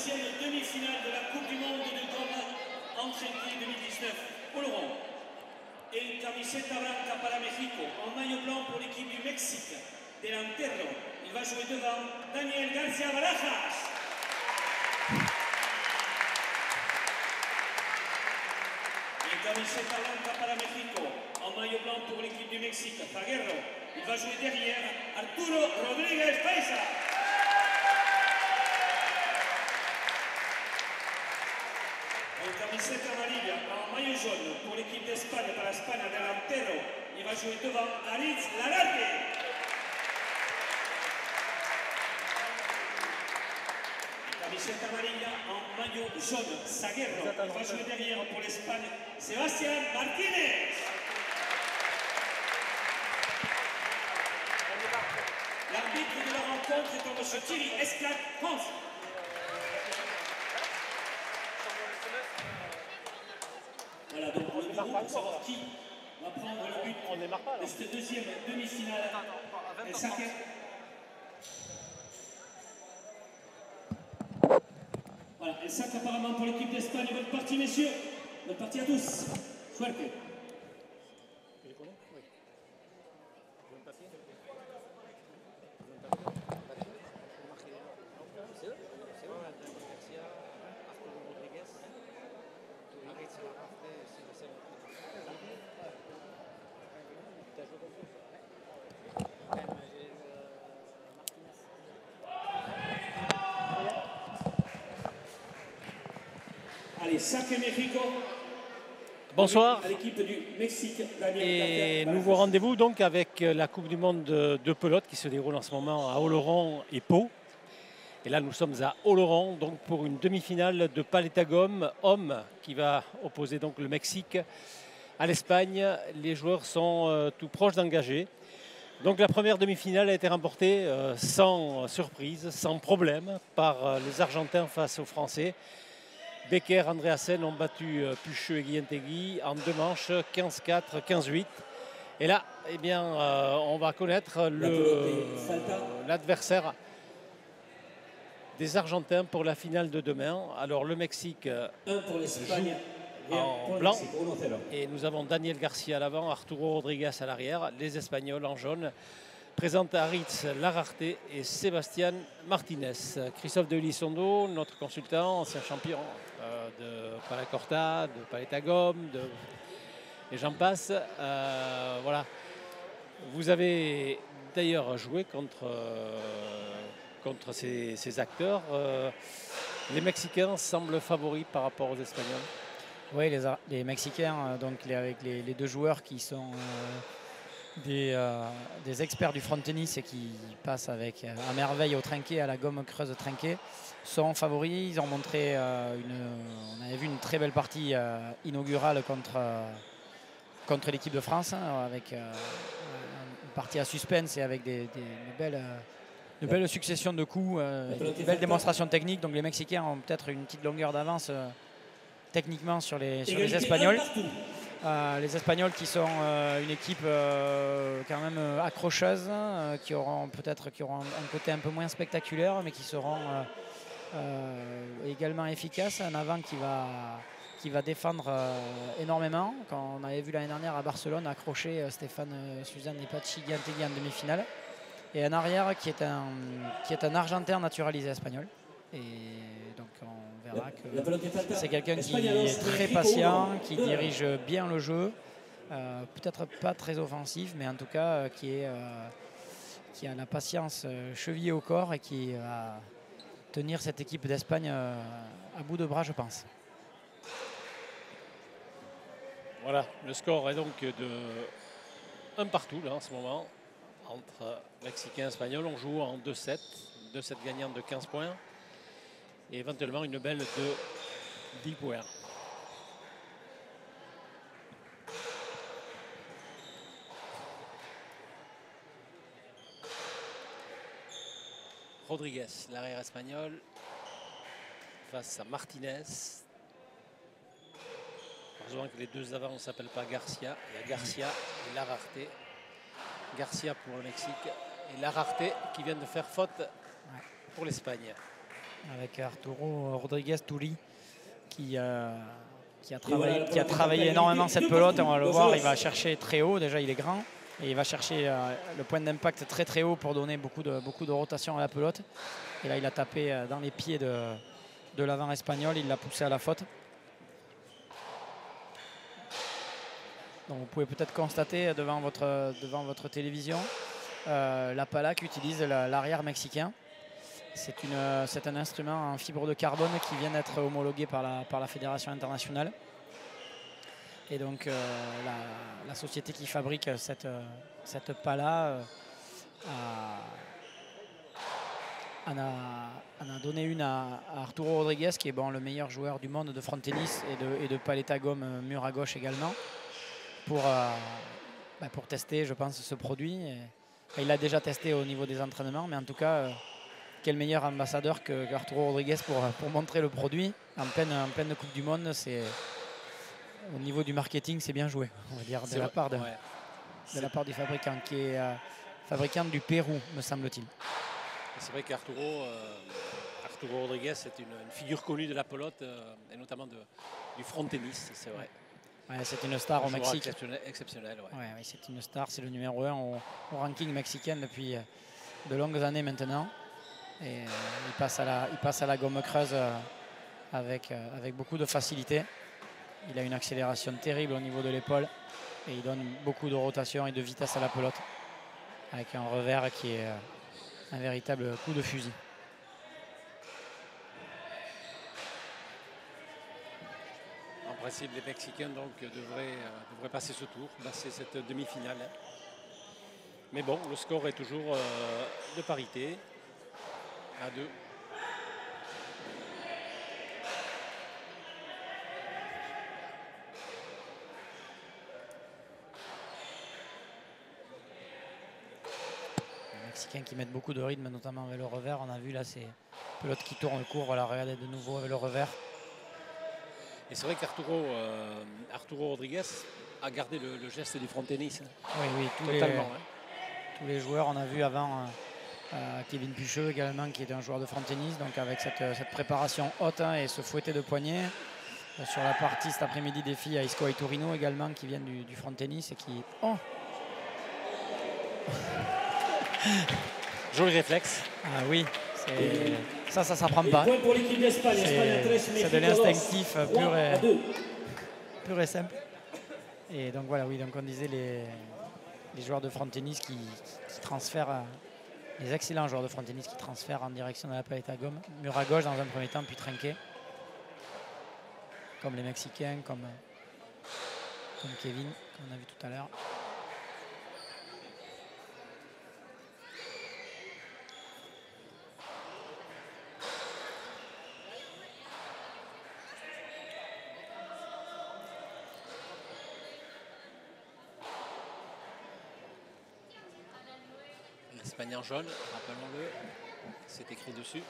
deuxième demi-finale de la Coupe du Monde de Goma Enchetti 2019. Oloron. En camiseta blanca para México, en maillot blanc pour l'équipe du Mexique. Delantero. Il va jouer devant Daniel García Barajas. En camiseta blanca para México, en maillot blanc pour l'équipe du Mexique. Zaguerro. Il va jouer derrière Arturo Rodríguez Paisa. En camiseta amarilla, en maillot jaune pour l'équipe d'Espagne, para España, delantero. Il va jouer devant Aritz Lararte. En camiseta amarilla, en maillot jaune, Zaguerro. Il va jouer derrière pour l'Espagne, Sebastián Martínez. L'arbitre de la rencontre est M. Thierry Esclat, France. Voilà, donc le bureau pour savoir qui va prendre le but de cette deuxième demi-finale. El saque. Voilà, El saque apparemment pour l'équipe d'Espagne. Bonne partie, messieurs. Bonne partie à tous. Suerte. Allez, saque Mexico. Bonsoir. À l'équipe du Mexique. Et nouveau rendez-vous donc avec la Coupe du Monde de pelote qui se déroule en ce moment à Oloron et Pau. Et là, nous sommes à Oloron donc pour une demi-finale de Paletagom homme qui va opposer donc le Mexique à l'Espagne. Les joueurs sont tout proches d'engager. Donc la première demi-finale a été remportée sans surprise, sans problème par les Argentins face aux Français. Becker, Andreasen ont battu Pucheux et Guillentegui en 2 manches, 15-4, 15-8. Et là, eh bien, on va connaître l'adversaire des Argentins pour la finale de demain. Alors le Mexique joue en blanc et nous avons Daniel Garcia à l'avant, Arturo Rodríguez à l'arrière, les Espagnols en jaune. Présente Aritz Lararte et Sebastián Martínez. Christophe de Elizondo, notre consultant, ancien champion de Palacorta, de Paletagom, et j'en passe. Voilà. Vous avez d'ailleurs joué contre ces acteurs. Les Mexicains semblent favoris par rapport aux Espagnols. Oui, les Mexicains, donc avec les 2 joueurs qui sont des experts du front tennis et qui passent avec à merveille au trinquet, à la gomme creuse trinquée, sont favoris. Ils ont montré on avait vu une très belle partie inaugurale contre l'équipe de France, avec une partie à suspense et avec une belle succession de coups, une belle démonstration technique. Donc les Mexicains ont peut-être une petite longueur d'avance techniquement sur les Espagnols. Les Espagnols qui sont une équipe quand même accrocheuse, qui auront un côté un peu moins spectaculaire, mais qui seront également efficaces. Un avant qui va défendre énormément. Quand on avait vu l'année dernière à Barcelone accrocher Stéphane Suzanne et Pachi Guillentegui en demi-finale. Et un arrière qui est un Argentin naturalisé espagnol. Et donc on verra que c'est quelqu'un qui est très patient, qui dirige bien le jeu, peut-être pas très offensif, mais en tout cas qui a la patience chevillée au corps et qui va tenir cette équipe d'Espagne à bout de bras, je pense. Voilà, le score est donc de 1 partout là en ce moment entre Mexicains et Espagnols. On joue en 2-7, 2-7 gagnants de 15 points. Et éventuellement une belle de 10 points. Rodríguez, l'arrière espagnol, face à Martínez. Heureusement que les 2 avants ne s'appellent pas Garcia. Il y a Garcia et Lararte. Garcia pour le Mexique et Lararte qui vient de faire faute pour l'Espagne. avec Arturo Rodriguez Turi qui a travaillé énormément cette pelote. On va le voir, il va chercher très haut. Déjà, il est grand. Et il va chercher le point d'impact très très haut pour donner beaucoup de rotation à la pelote. Et là, il a tapé dans les pieds de l'avant espagnol. Il l'a poussé à la faute. Donc vous pouvez peut-être constater devant votre télévision la pala qu'utilise l'arrière mexicain. C'est un instrument en fibre de carbone qui vient d'être homologué par la Fédération internationale. Et donc la société qui fabrique cette pala en a donné une à Arturo Rodriguez, qui est le meilleur joueur du monde de front tennis et de paletta gomme mur à gauche également, pour tester, je pense, ce produit. Il l'a déjà testé au niveau des entraînements, mais en tout cas, quel meilleur ambassadeur qu'Arturo Rodriguez pour montrer le produit en pleine Coupe du Monde. Au niveau du marketing, c'est bien joué, on va dire, de la part du fabricant, qui est fabricant du Pérou, me semble-t-il. C'est vrai qu'Arturo Rodriguez est une figure connue de la pelote et notamment du front tennis, c'est vrai. Ouais, c'est une star au Mexique. Exceptionnel. Ouais, c'est une star, c'est le numéro 1 au ranking mexicain depuis de longues années maintenant. Et il passe à la gomme creuse avec beaucoup de facilité. Il a une accélération terrible au niveau de l'épaule et il donne beaucoup de rotation et de vitesse à la pelote avec un revers qui est un véritable coup de fusil. En principe, les Mexicains devraient passer ce tour, passer cette demi-finale. Mais bon, le score est toujours de parité à 2. Les Mexicains qui mettent beaucoup de rythme, notamment avec le revers. On a vu là ces pelotes qui tournent le court. Voilà, regardez de nouveau avec le revers. Et c'est vrai qu'Arturo Rodriguez a gardé le geste du front tennis. Oui, tous les joueurs. On a vu avant Kevin Pucheux également, qui était un joueur de front tennis, donc avec cette préparation haute et ce fouetté de poignet. Sur la partie cet après-midi des filles, Isco et Torino également, qui viennent du front tennis et qui... Oh. Joli réflexe. Ah oui, ça s'apprend pas. C'est de l'instinctif pur et simple. Et donc voilà, oui, donc on disait les joueurs de front tennis qui transfèrent, les excellents joueurs de front tennis qui transfèrent en direction de la palette à gomme, mur à gauche dans un premier temps, puis trinqué. Comme les Mexicains, comme Kevin, qu'on a vu tout à l'heure. L'Espagne en jaune, rappelons-le, c'est écrit dessus.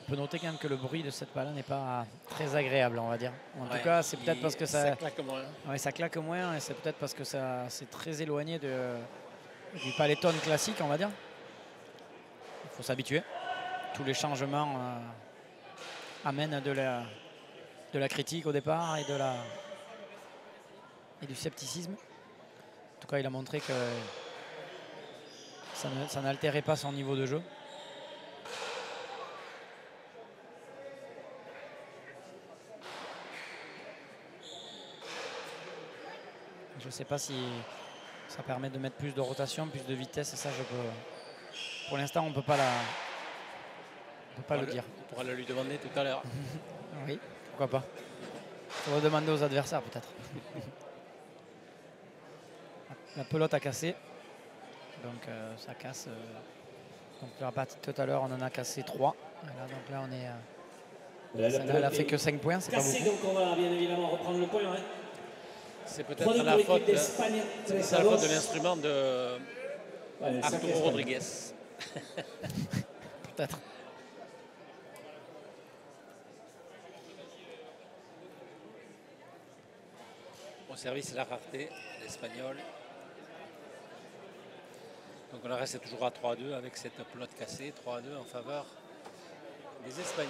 On peut noter quand même que le bruit de cette balle n'est pas très agréable, on va dire. En tout cas, c'est peut-être parce que ça claque moins. Ouais, ça claque moins et c'est peut-être parce que c'est très éloigné du paletone classique, on va dire. Il faut s'habituer. Tous les changements amènent de la critique au départ et du scepticisme. En tout cas, il a montré que ça n'altérait pas son niveau de jeu. Je ne sais pas si ça permet de mettre plus de rotation, plus de vitesse. Et ça, pour l'instant, on ne peut pas le dire. On pourra le lui demander tout à l'heure. Oui, pourquoi pas. Il faut demander aux adversaires peut-être. La pelote a cassé. Donc ça casse. Donc la partie tout à l'heure, on en a cassé 3. Voilà, donc là, on est Elle a fait que 5 points, c'est pas Cassé, beaucoup. donc on va bien évidemment reprendre le point. Hein. C'est 3-2 peut-être pour la l'équipe faute, d'Espagne. c'est la faute de l'instrument de Ouais, le sacré Arturo Espagne. Rodriguez. Peut-être. Au service, la rareté, l'Espagnol. Donc on en reste toujours à 3-2 avec cette pelote cassée. 3-2 en faveur des Espagnols.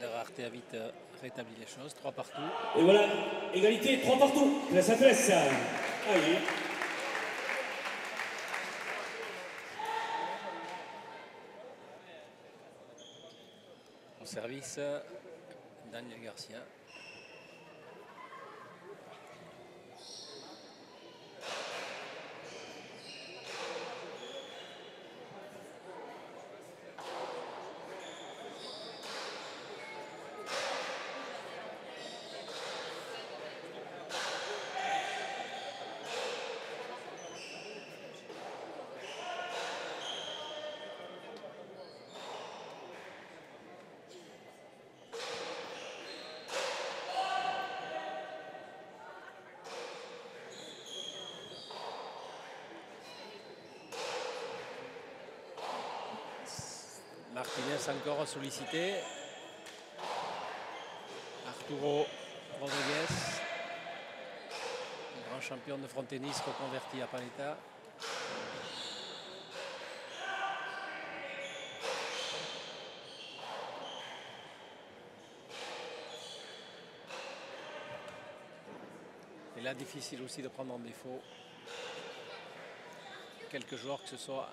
La rareté a vite rétabli les choses. 3 partout. Et voilà, égalité, 3 partout. Tres a tres. Allez. Au service, Daniel Garcia. Martinez encore sollicité. Arturo Rodriguez, grand champion de front tennis reconverti à Paleta. Et là, difficile aussi de prendre en défaut quelques joueurs, que ce soit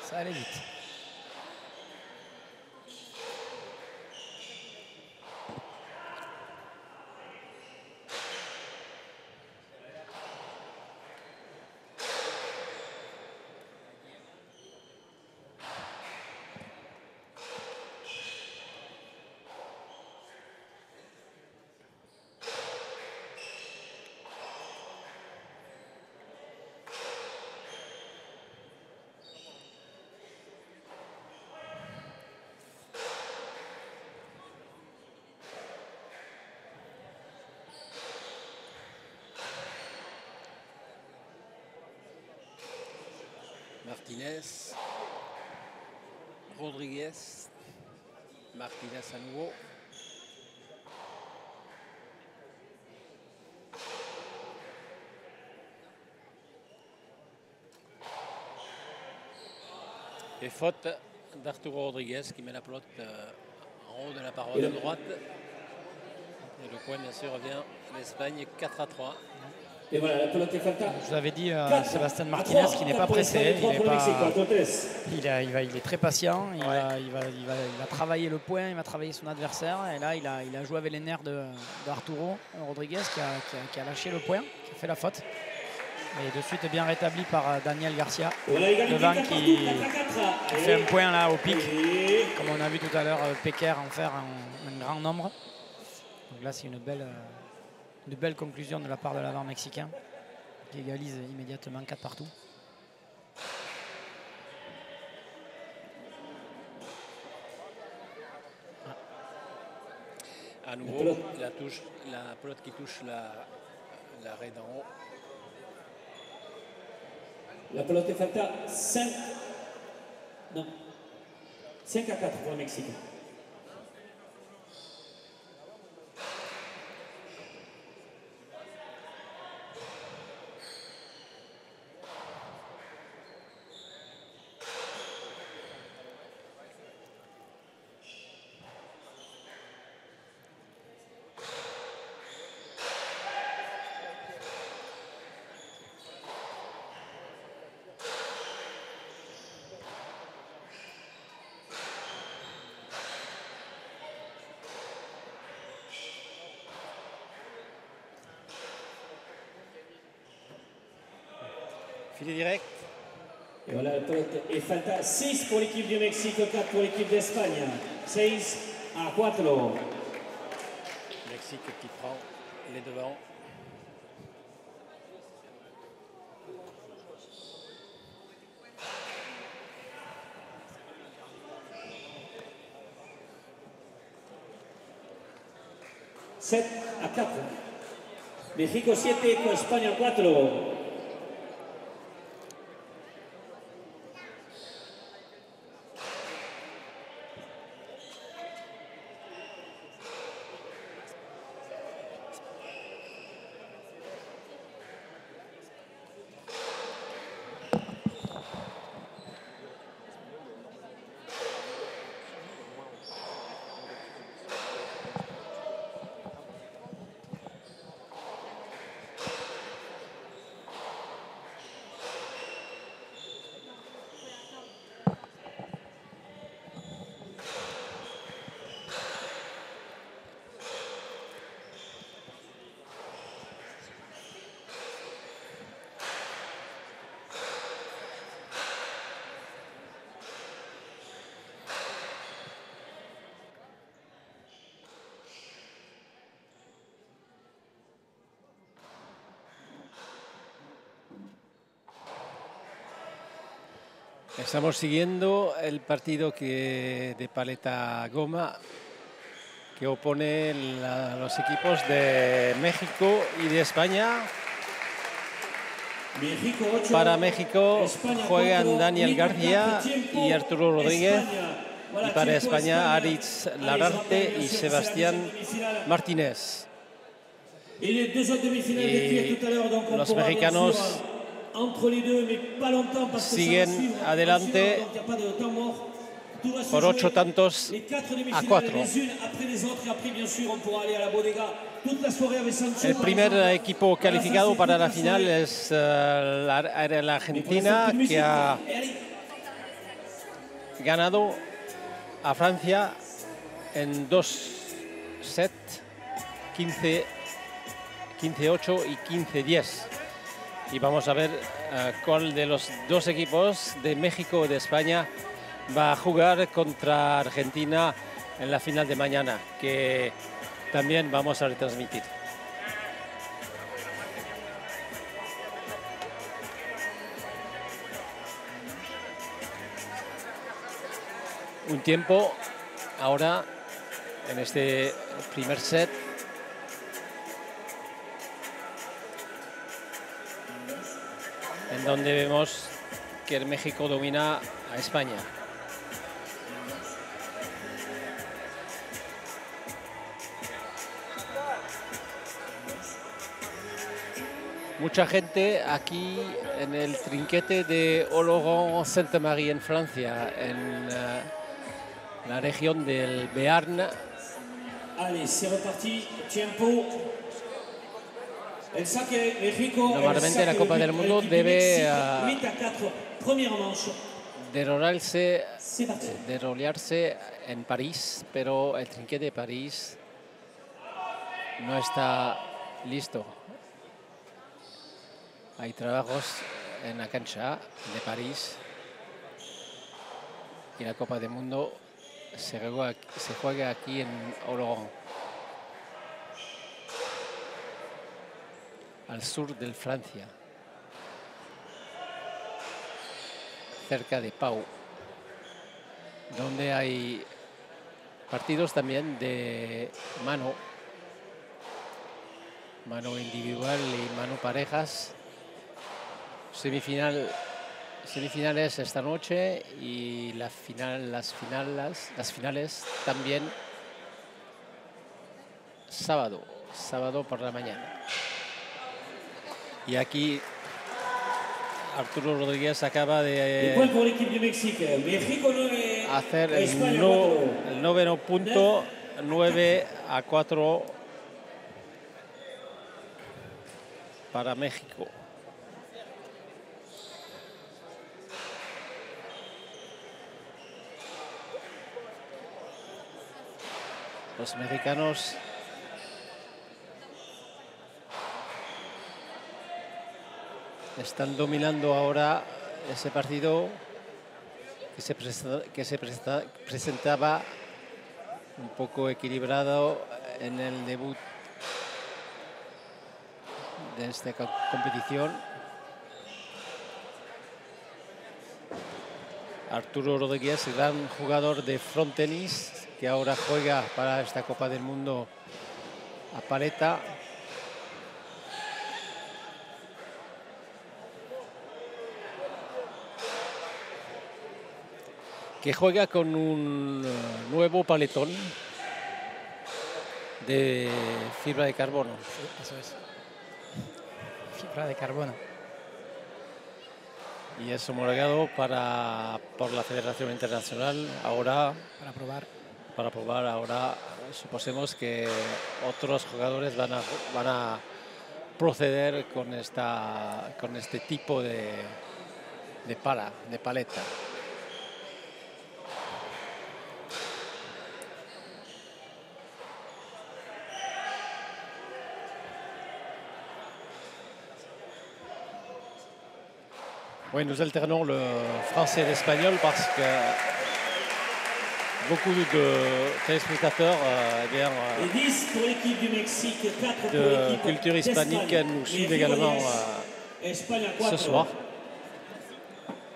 Ça allait vite. Martinez, Rodriguez, Martinez à nouveau. Et faute d'Arturo Rodriguez qui met la pelote en haut de la paroi de droite. Et le point bien sûr revient à l'Espagne 4-3. Et voilà, la pelote est falta. Je vous avais dit, Sébastien Martinez qui n'est pas pressé, il est très patient, il va travailler le point, il va travailler son adversaire. Et là, il a joué avec les nerfs d'Arturo Rodriguez qui a lâché le point, qui a fait la faute. Et de suite bien rétabli par Daniel Garcia, devant qui fait un point là au pic, comme on a vu tout à l'heure Pecker en faire un grand nombre. Donc là, c'est une belle conclusion de la part de l'avant mexicain qui égalise immédiatement 4 partout. À nouveau, la pelote qui touche l'arrêt d'en haut. La pelote est falta 5. Non. 5 à 4 pour le Mexique. Filet direct. Et voilà, et falta 6 pour l'équipe du Mexique, 4 pour l'équipe d'Espagne. 6-4. Mexique qui prend les devants. Set a 4. México 7, España 4. Estamos siguiendo el partido de paleta goma que opone los equipos de México y de España. México 8, Para México España juegan 4, Daniel García tiempo, y Arturo Rodríguez. España. Voilà, Y para tiempo, España, Aritz Lararte y Sebastián Martínez. Et les deux autres demi-finales décrites tout à l'heure, donc on Los pourra mexicanos bien sûr, entre les deux, mais pas longtemps parce que siguen ça va suivre adelante donc il n'y a pas de temps mort. Tout va se por jouer 8 tantos les 4 a demi-finales 4. les unes après les autres et après bien sûr on pourra aller à la bodega toute la soirée avec Sancho. El par primer exemple. equipo calificado para la final es la Argentina, que ha ganado a Francia en 2 sets, 15-8 y 15-10. Y vamos a ver cuál de los dos equipos de México o de España va a jugar contra Argentina en la final de mañana, que también vamos a retransmitir. Un tiempo ahora en este primer set. En donde vemos que el México domina a España. Mucha gente aquí en el trinquete de Oloron-Sainte-Marie en Francia, en la región del Béarn. Allez, c'est reparti, tiempo. El saque México. Normalmente la Copa del Mundo debe derolearse en París, pero el trinquete de París no está listo. Hay trabajos en la cancha de París y la Copa del Mundo se juega aquí en Oloron, al sur de Francia, cerca de Pau, donde hay partidos también de mano individual y mano parejas. Semifinales esta noche y las finales también sábado por la mañana. Y aquí Arturo Rodríguez acaba de hacer el noveno punto, 9-4 para México. Los mexicanos Están dominando ahora ese partido que se presentaba un poco equilibrado en el debut de esta competición. Arturo Rodríguez, gran jugador de frontenis, que ahora juega para esta Copa del Mundo a paleta. Que juega con un nuevo paletón de fibra de carbono. Sí, eso es. Fibra de carbono. Y es homologado por la Federación Internacional ahora. Para probar ahora, suponemos que otros jugadores van a proceder con este tipo de paleta. Oui, nous alternons le français et l'espagnol parce que beaucoup de téléspectateurs de culture hispanique nous suivent également ce soir,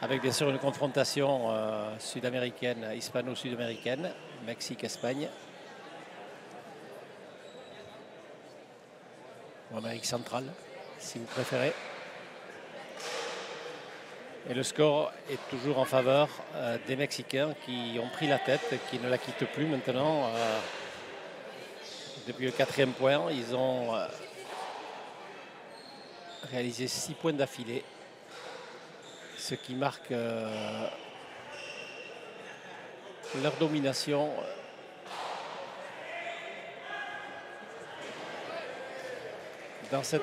avec bien sûr une confrontation sud-américaine, hispano-sud-américaine, Mexique-Espagne, ou Amérique centrale, si vous préférez. Et le score est toujours en faveur des Mexicains qui ont pris la tête, qui ne la quittent plus maintenant. Depuis le 4e point, ils ont réalisé 6 points d'affilée, ce qui marque leur domination dans ce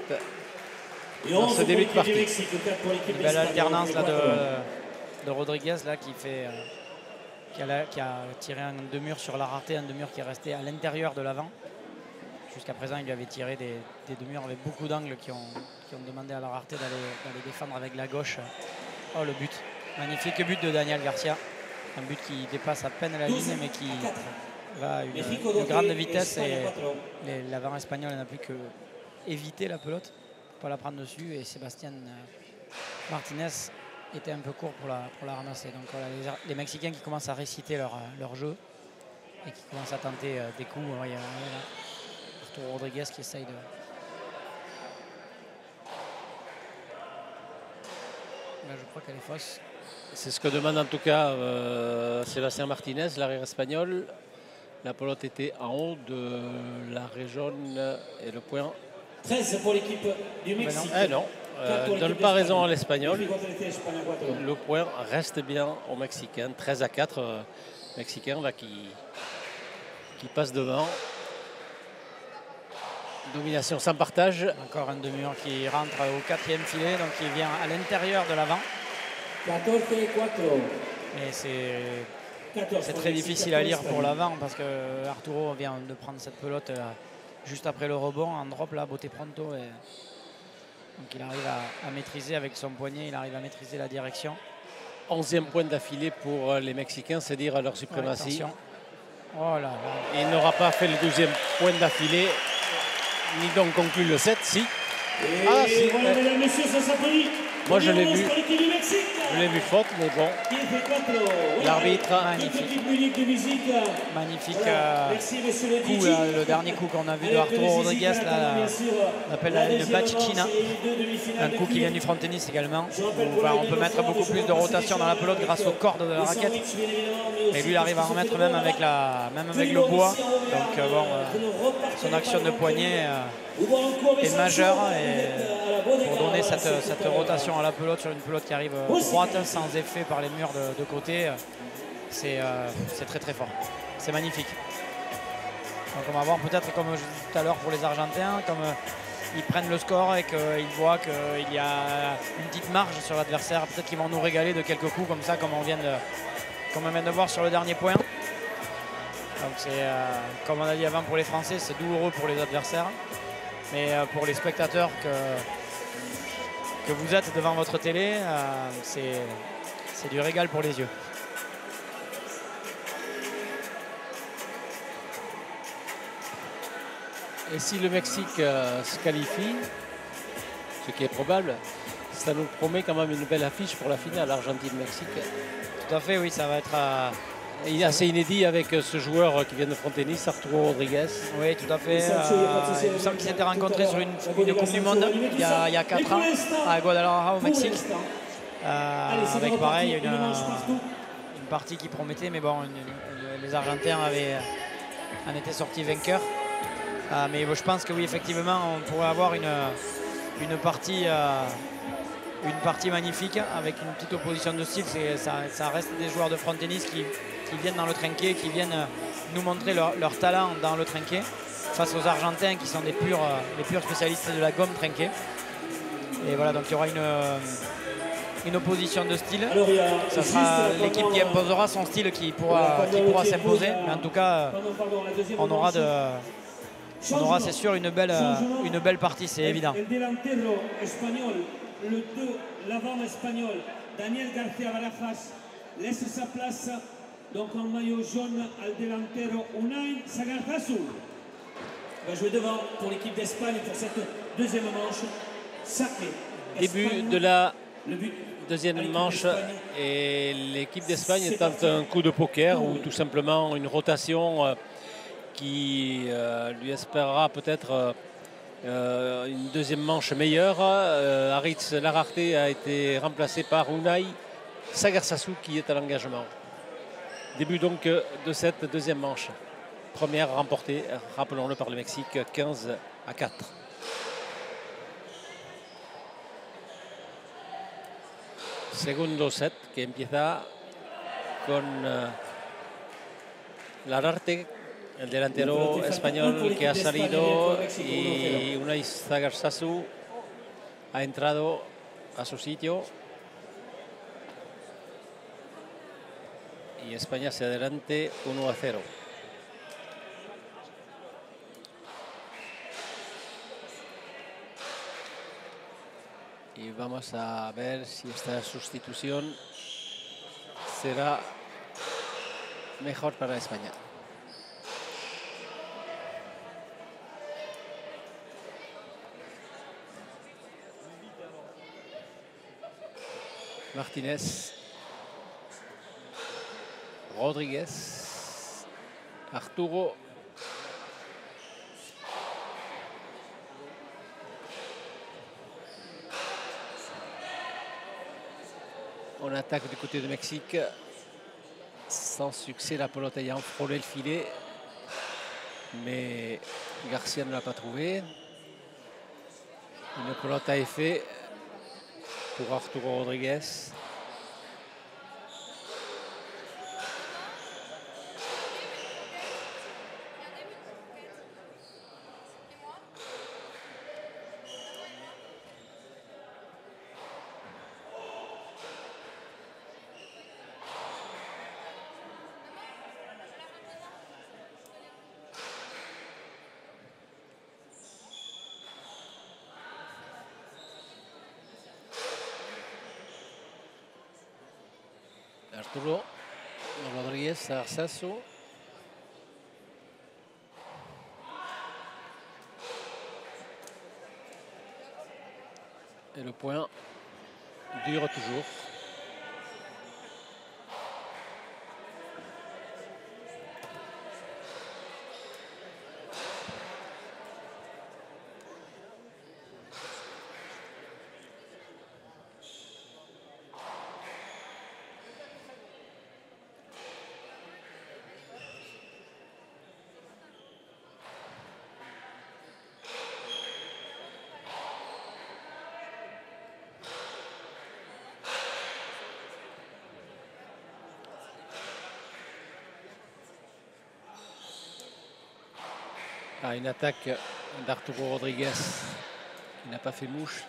début de partie. Une belle alternance là, de Rodríguez là, qui a tiré un deux-murs sur la rareté, un deux-murs qui est resté à l'intérieur de l'avant. Jusqu'à présent, il lui avait tiré des deux-murs avec beaucoup d'angles qui ont demandé à la rareté d'aller défendre avec la gauche. Oh, le but. Magnifique but de Daniel Garcia. Un but qui dépasse à peine la ligne, mais qui va à une grande vitesse. Et l'avant espagnol n'a plus que éviter la pelote, pas la prendre dessus, et Sébastien Martinez était un peu court pour la ramasser. Donc voilà, les Mexicains qui commencent à réciter leur jeu et qui commencent à tenter des coups. Il y a Arturo Rodríguez qui essaye de... Là, je crois qu'elle est fausse. C'est ce que demande en tout cas Sébastien Martinez, l'arrière espagnol. La pelote était en haut de l'arrêt jaune et le point... 13 pour l'équipe du Mexique. Non, donne pas raison à l'Espagnol. Le point reste bien aux Mexicains. 13-4, Mexicains là, qui passe devant. Domination sans partage. Encore un demi-heure qui rentre au 4e filet, donc il vient à l'intérieur de l'avant. 14-4. Mais c'est très difficile à lire pour l'avant parce que Arturo vient de prendre cette pelote juste après le rebond en drop là, botte pronto. Et donc il arrive à maîtriser avec son poignet, il arrive à maîtriser la direction. 11e point d'affilée pour les Mexicains, c'est dire leur suprématie. Ouais, oh là là. Il n'aura pas fait le 12e point d'affilée, ni donc conclu le 7, si. Ah, si. Voilà, mesdames, messieurs, ça s'applaudit. Moi je l'ai vu. Je l'ai vu faute, mais bon. L'arbitre. Magnifique coup, le dernier coup qu'on a vu de Arturo Rodríguez, là, on appelle une bachicina. Un coup qui vient du front tennis également. On peut mettre beaucoup plus de rotation dans la pelote grâce aux cordes de la raquette. Et lui, il arrive à en mettre même avec le bois. Donc bon, son action de poignet est majeure. Pour donner cette rotation à la pelote sur une pelote qui arrive droite sans effet par les murs de côté, c'est très très fort, c'est magnifique. Donc on va voir peut-être, comme je disais tout à l'heure pour les Argentins, comme ils prennent le score et qu'ils voient qu'il y a une petite marge sur l'adversaire, peut-être qu'ils vont nous régaler de quelques coups comme ça, comme on vient de voir sur le dernier point. Donc c'est comme on a dit avant pour les Français, c'est douloureux pour les adversaires, mais pour les spectateurs que que vous êtes devant votre télé, c'est du régal pour les yeux. Et si le Mexique se qualifie, ce qui est probable, ça nous promet quand même une belle affiche pour la finale Argentine-Mexique. Tout à fait, oui, ça va être assez inédit avec ce joueur qui vient de Frontenis, Arturo Rodriguez. Oui, tout à fait. Il me semble qu'ils s'étaient rencontrés sur une Coupe du Monde il y a 4 ans à Guadalajara au Mexique. Avec pareil une partie qui promettait, mais bon, les Argentins en étaient sortis vainqueurs. Mais je pense que oui, effectivement, on pourrait avoir une partie magnifique avec une petite opposition de style. Ça reste des joueurs de Frontenis qui viennent dans le trinquet, qui viennent nous montrer leur talent dans le trinquet face aux Argentins qui sont les purs spécialistes de la gomme trinquet. Et voilà, donc il y aura une opposition de style. Ça sera l'équipe qui imposera son style qui pourra s'imposer. Mais en tout cas, on aura c'est sûr une belle partie, c'est évident. Le 2, l'avant espagnol, Daniel García Barajas, laisse sa place donc en maillot jaune al delantero Unai Sagarzazu. Va jouer devant pour l'équipe d'Espagne pour cette deuxième manche. Sacré. Début de la deuxième manche et l'équipe d'Espagne tente un coup de poker ou tout simplement une rotation qui lui espérera peut-être une deuxième manche meilleure. Aritz Lararte a été remplacé par Unai Sagarzazu qui est à l'engagement. Début donc de cette deuxième manche. Première remportée, rappelons-le, par le Mexique, 15-4. Segundo set que empieza con Lararte, el delantero español que ha salido, y Unai Sagarzazu ha entrado a su sitio. Y España se adelante 1-0. Y vamos a ver si esta sustitución será mejor para España. Martínez, Rodríguez, Arturo, on attaque du côté de Mexique, sans succès, la pelote ayant frôlé le filet, mais Garcia ne l'a pas trouvé. Une pelote à effet pour Arturo Rodríguez. Arturo Rodríguez, Sagarzazu. Et le point dure toujours. Une attaque d'Arturo Rodríguez qui n'a pas fait mouche.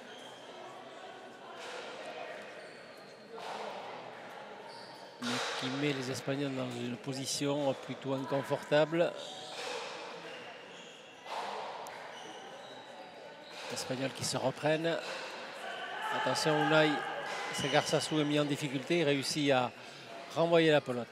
Mais qui met les Espagnols dans une position plutôt inconfortable. Les Espagnols qui se reprennent. Attention, Unai Sagarsasu est mis en difficulté, il réussit à renvoyer la pelote.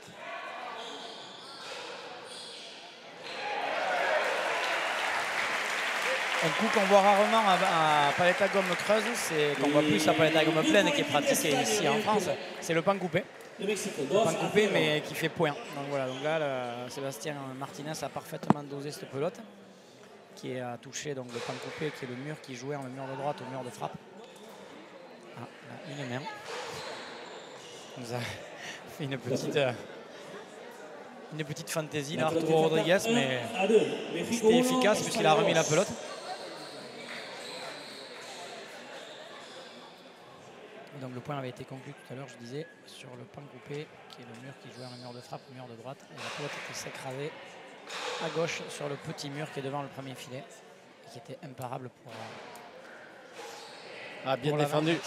Un coup qu'on voit rarement à palette à gomme creuse, c'est qu'on voit plus à palette à gomme pleine qui est pratiquée ici en France, c'est le pan coupé. Le pan coupé mais qui fait point. Donc voilà, donc là Sébastien Martinez a parfaitement dosé cette pelote qui a touché donc le pan coupé qui est le mur qui joint le mur de droite au mur de frappe. Ah, là, une main. Il nous a fait une petite fantaisie là, Arturo Rodriguez, mais c'était efficace puisqu'il a remis la pelote. Donc le point avait été conclu tout à l'heure, je disais, sur le pan coupé, qui est le mur qui jouait un mur de frappe, le mur de droite. Et la pelote était s'écraser à gauche sur le petit mur qui est devant le premier filet, et qui était imparable pour... bien pour défendu,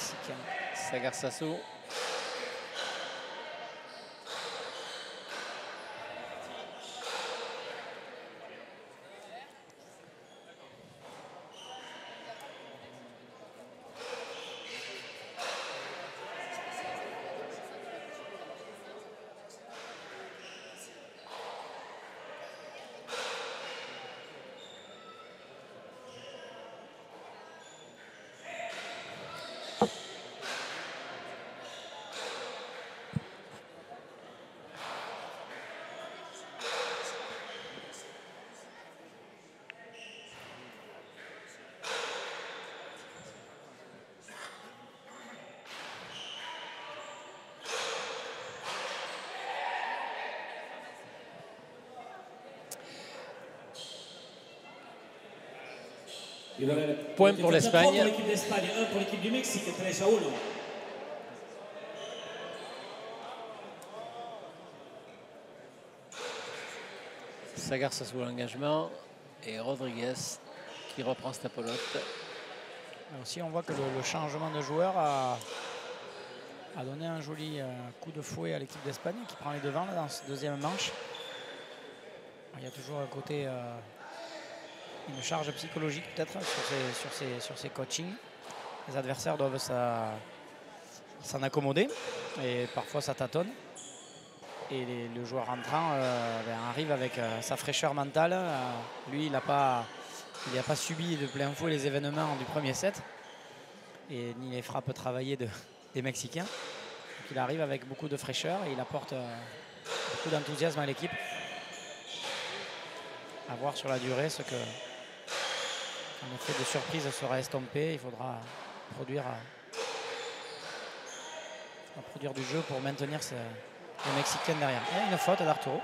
Sagarsasu. Point pour l'Espagne. Pour l'équipe d'Espagne, 1 pour l'équipe du Mexique, 3-1. Sagarsasu l'engagement et Rodriguez qui reprend cette pelote. Aussi on voit que le changement de joueur a donné un joli coup de fouet à l'équipe d'Espagne qui prend les devants là, dans ce deuxième manche. Il y a toujours à côté une charge psychologique peut-être sur ces coachings. Les adversaires doivent s'en accommoder et parfois ça tâtonne. Et le joueur entrant arrive avec sa fraîcheur mentale. Lui, il n'a pas subi de plein fouet les événements du premier set et ni les frappes travaillées des Mexicains. Donc il arrive avec beaucoup de fraîcheur et il apporte beaucoup d'enthousiasme à l'équipe. À voir sur la durée ce que un effet de surprise sera estompé. Il faudra produire du jeu pour maintenir les Mexicains derrière. Il y a une faute d'Arturo.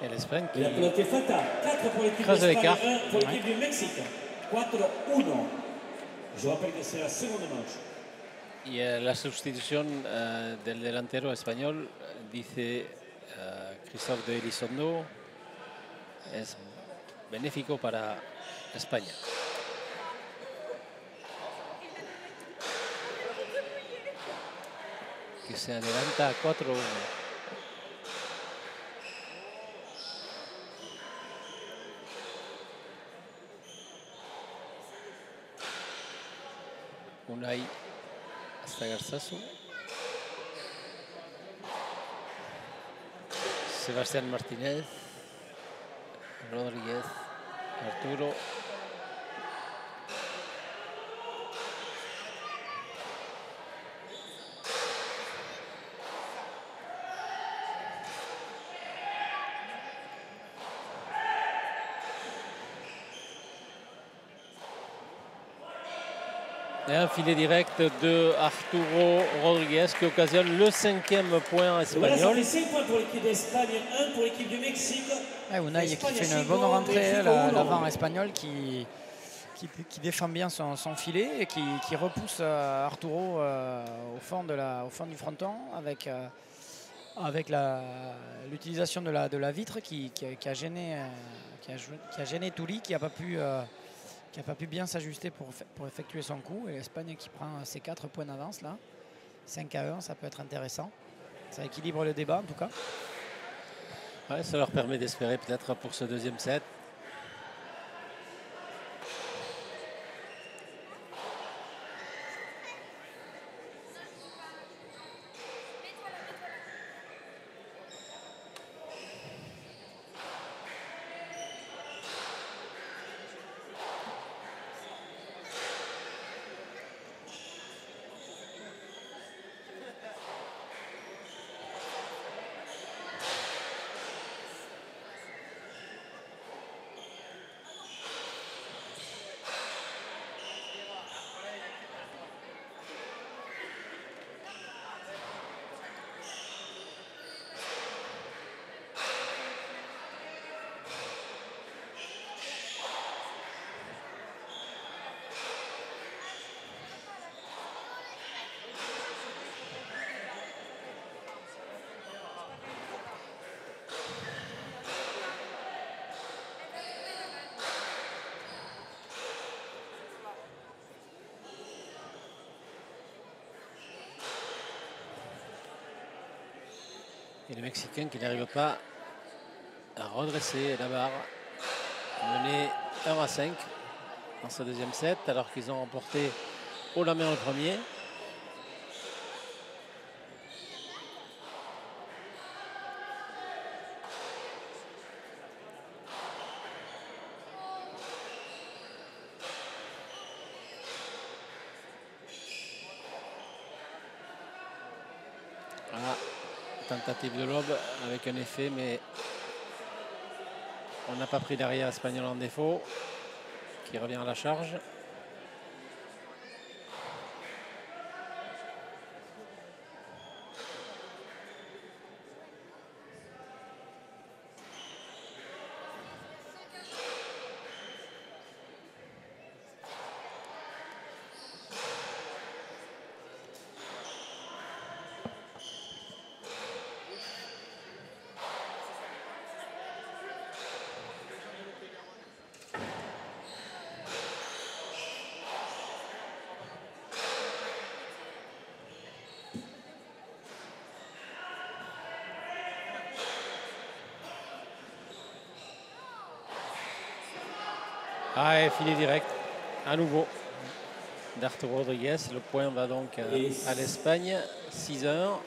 Et l'Espagne qui la pelote est fatale. 4 pour l'équipe d'Espagne, 1 pour l'équipe du Mexique. 4-1. Je rappelle que c'est la seconde manche. y la sustitución del delantero español, dice Christophe de Elizondo, es benéfico para España. Que se adelanta a 4-1. Unai Sagarsasu, Sebastián Martínez, Rodríguez, Arturo. Et un filet direct de Arturo Rodriguez qui occasionne le 5e point espagnol. Voilà, ça fait 5 points pour l'équipe d'Espagne, 1 pour l'équipe du Mexique. Unai qui fait une bonne rentrée, l'avant espagnol qui défend bien son filet et qui repousse Arturo au fond du fronton avec l'utilisation de la vitre qui a gêné Touli, qui n'a pas pu bien s'ajuster pour effectuer son coup. Et l'Espagne qui prend ses 4 points d'avance là. 5-1, ça peut être intéressant. Ça équilibre le débat en tout cas. Ouais, ça leur permet d'espérer peut-être pour ce deuxième set. Et les Mexicains qui n'arrivent pas à redresser la barre, menés 1-5 dans ce deuxième set, alors qu'ils ont remporté haut la main le premier. Ah, tentative de lob avec un effet, mais on n'a pas pris derrière espagnol en défaut, qui revient à la charge. Ah, et filet direct, à nouveau, d'Arturo Rodriguez. Le point va donc à l'Espagne, 6-1.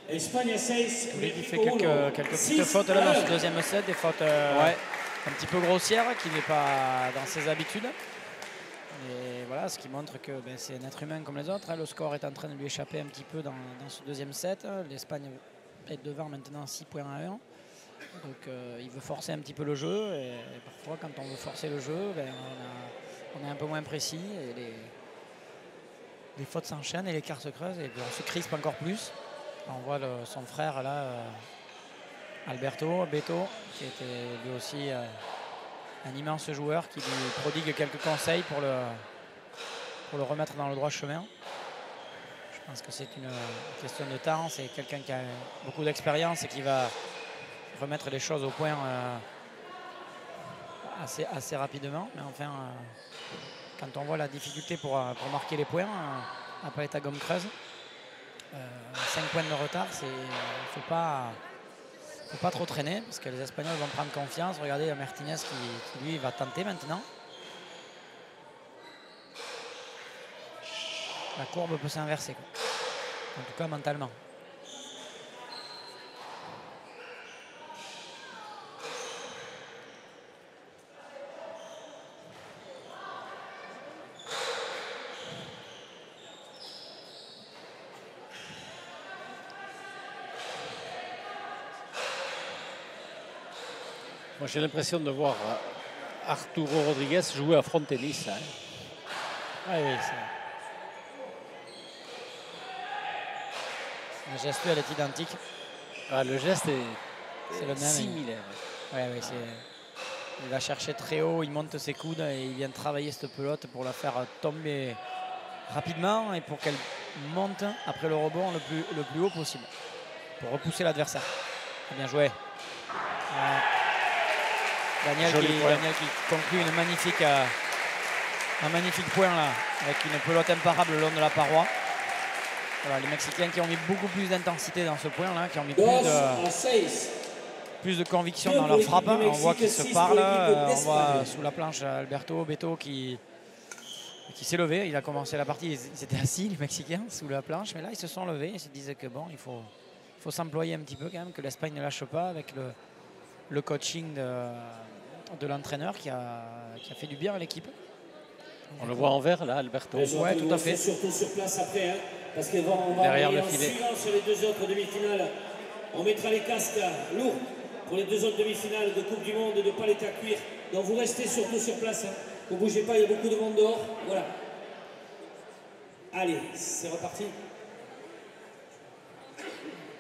Espagne 6, Il fait Mexico 1. quelques petites fautes là dans ce deuxième set, des fautes un petit peu grossières, qui n'est pas dans ses habitudes. Et voilà, ce qui montre que c'est un être humain comme les autres. Le score est en train de lui échapper un petit peu dans ce deuxième set. L'Espagne est devant maintenant 6 points à 1. Donc il veut forcer un petit peu le jeu. Et parfois, quand on veut forcer le jeu, on est un peu moins précis. Et les fautes s'enchaînent et l'écart se creuse. Et puis on se crispe encore plus. On voit son frère là, Alberto Beto, qui était lui aussi un immense joueur, qui lui prodigue quelques conseils pour le remettre dans le droit chemin. Je pense que c'est une question de temps. C'est quelqu'un qui a beaucoup d'expérience et qui va remettre les choses au point assez rapidement. Mais enfin, quand on voit la difficulté pour marquer les points à Paleta Gomme Creuse, 5 points de retard, il ne faut pas trop traîner, parce que les Espagnols vont prendre confiance. Regardez Martinez qui lui va tenter maintenant. La courbe peut s'inverser, en tout cas mentalement. Moi, j'ai l'impression de voir Arturo Rodriguez jouer à front tennis. Hein. Oui, le geste elle est identique. Ah, le geste est le même, similaire. Il va chercher très haut, il monte ses coudes et il vient travailler cette pelote pour la faire tomber rapidement et pour qu'elle monte après le rebond le plus haut possible, pour repousser l'adversaire. Bien joué. Daniel qui conclut un magnifique point là, avec une pelote imparable le long de la paroi. Voilà, les Mexicains qui ont mis beaucoup plus d'intensité dans ce point là, qui ont mis plus de conviction dans leur frappe. On voit qu'ils se parlent, on voit sous la planche Alberto Beto qui s'est levé. Il a commencé la partie, ils étaient assis les Mexicains sous la planche, mais là ils se sont levés, ils se disaient que bon, il faut s'employer un petit peu quand même, que l'Espagne ne lâche pas avec le coaching de l'entraîneur qui a fait du bien à l'équipe. On le voit en vert là, Alberto. Oui, tout à fait. Surtout sur place après, parce qu'on va derrière le en filet. suivant sur les deux autres demi-finales. On mettra les casques lourds pour les deux autres demi-finales de Coupe du Monde de palette à cuir. Donc vous restez surtout sur place. Hein. Vous ne bougez pas, il y a beaucoup de monde dehors. Voilà. Allez, c'est reparti.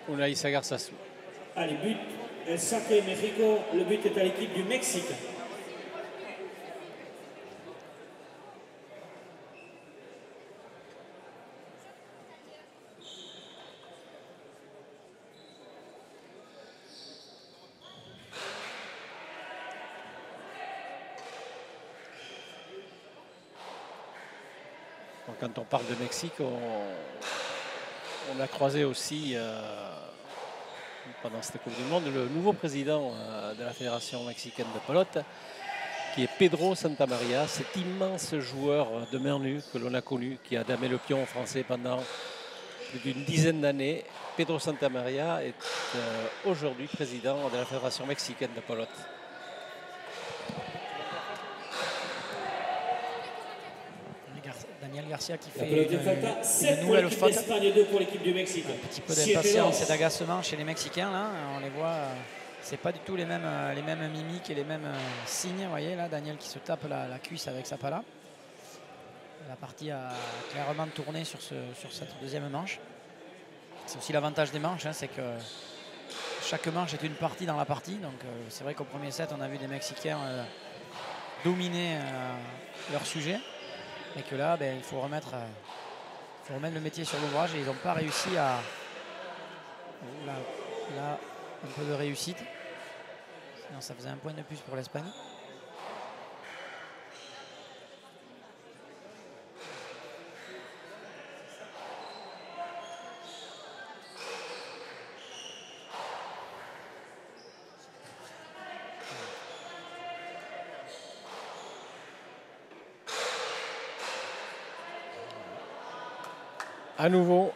Unai Sagarsasu. Allez, but. El saque Mexico. Le but est à l'équipe du Mexique. Quand on parle de Mexique, on a croisé aussi pendant cette Coupe du Monde le nouveau président de la Fédération mexicaine de pelote, qui est Pedro Santamaria, cet immense joueur de main nue que l'on a connu, qui a damé le pion français pendant plus d'une dizaine d'années. Pedro Santamaria est aujourd'hui président de la Fédération mexicaine de pelote. Daniel Garcia qui fait une nouvelle faute. Pour l'équipe du Mexique. Un petit peu d'impatience et d'agacement chez les Mexicains. Là. On les voit, c'est pas du tout les mêmes mimiques et les mêmes signes. Vous voyez là, Daniel qui se tape la cuisse avec sa pala. La partie a clairement tourné sur cette deuxième manche. C'est aussi l'avantage des manches, hein, c'est que chaque manche est une partie dans la partie. Donc c'est vrai qu'au premier set, on a vu des Mexicains dominer leur sujet. Et que là, il faut remettre le métier sur l'ouvrage. Et ils n'ont pas réussi à... Là, un peu de réussite. Sinon, ça faisait un point de plus pour l'Espagne. À nouveau,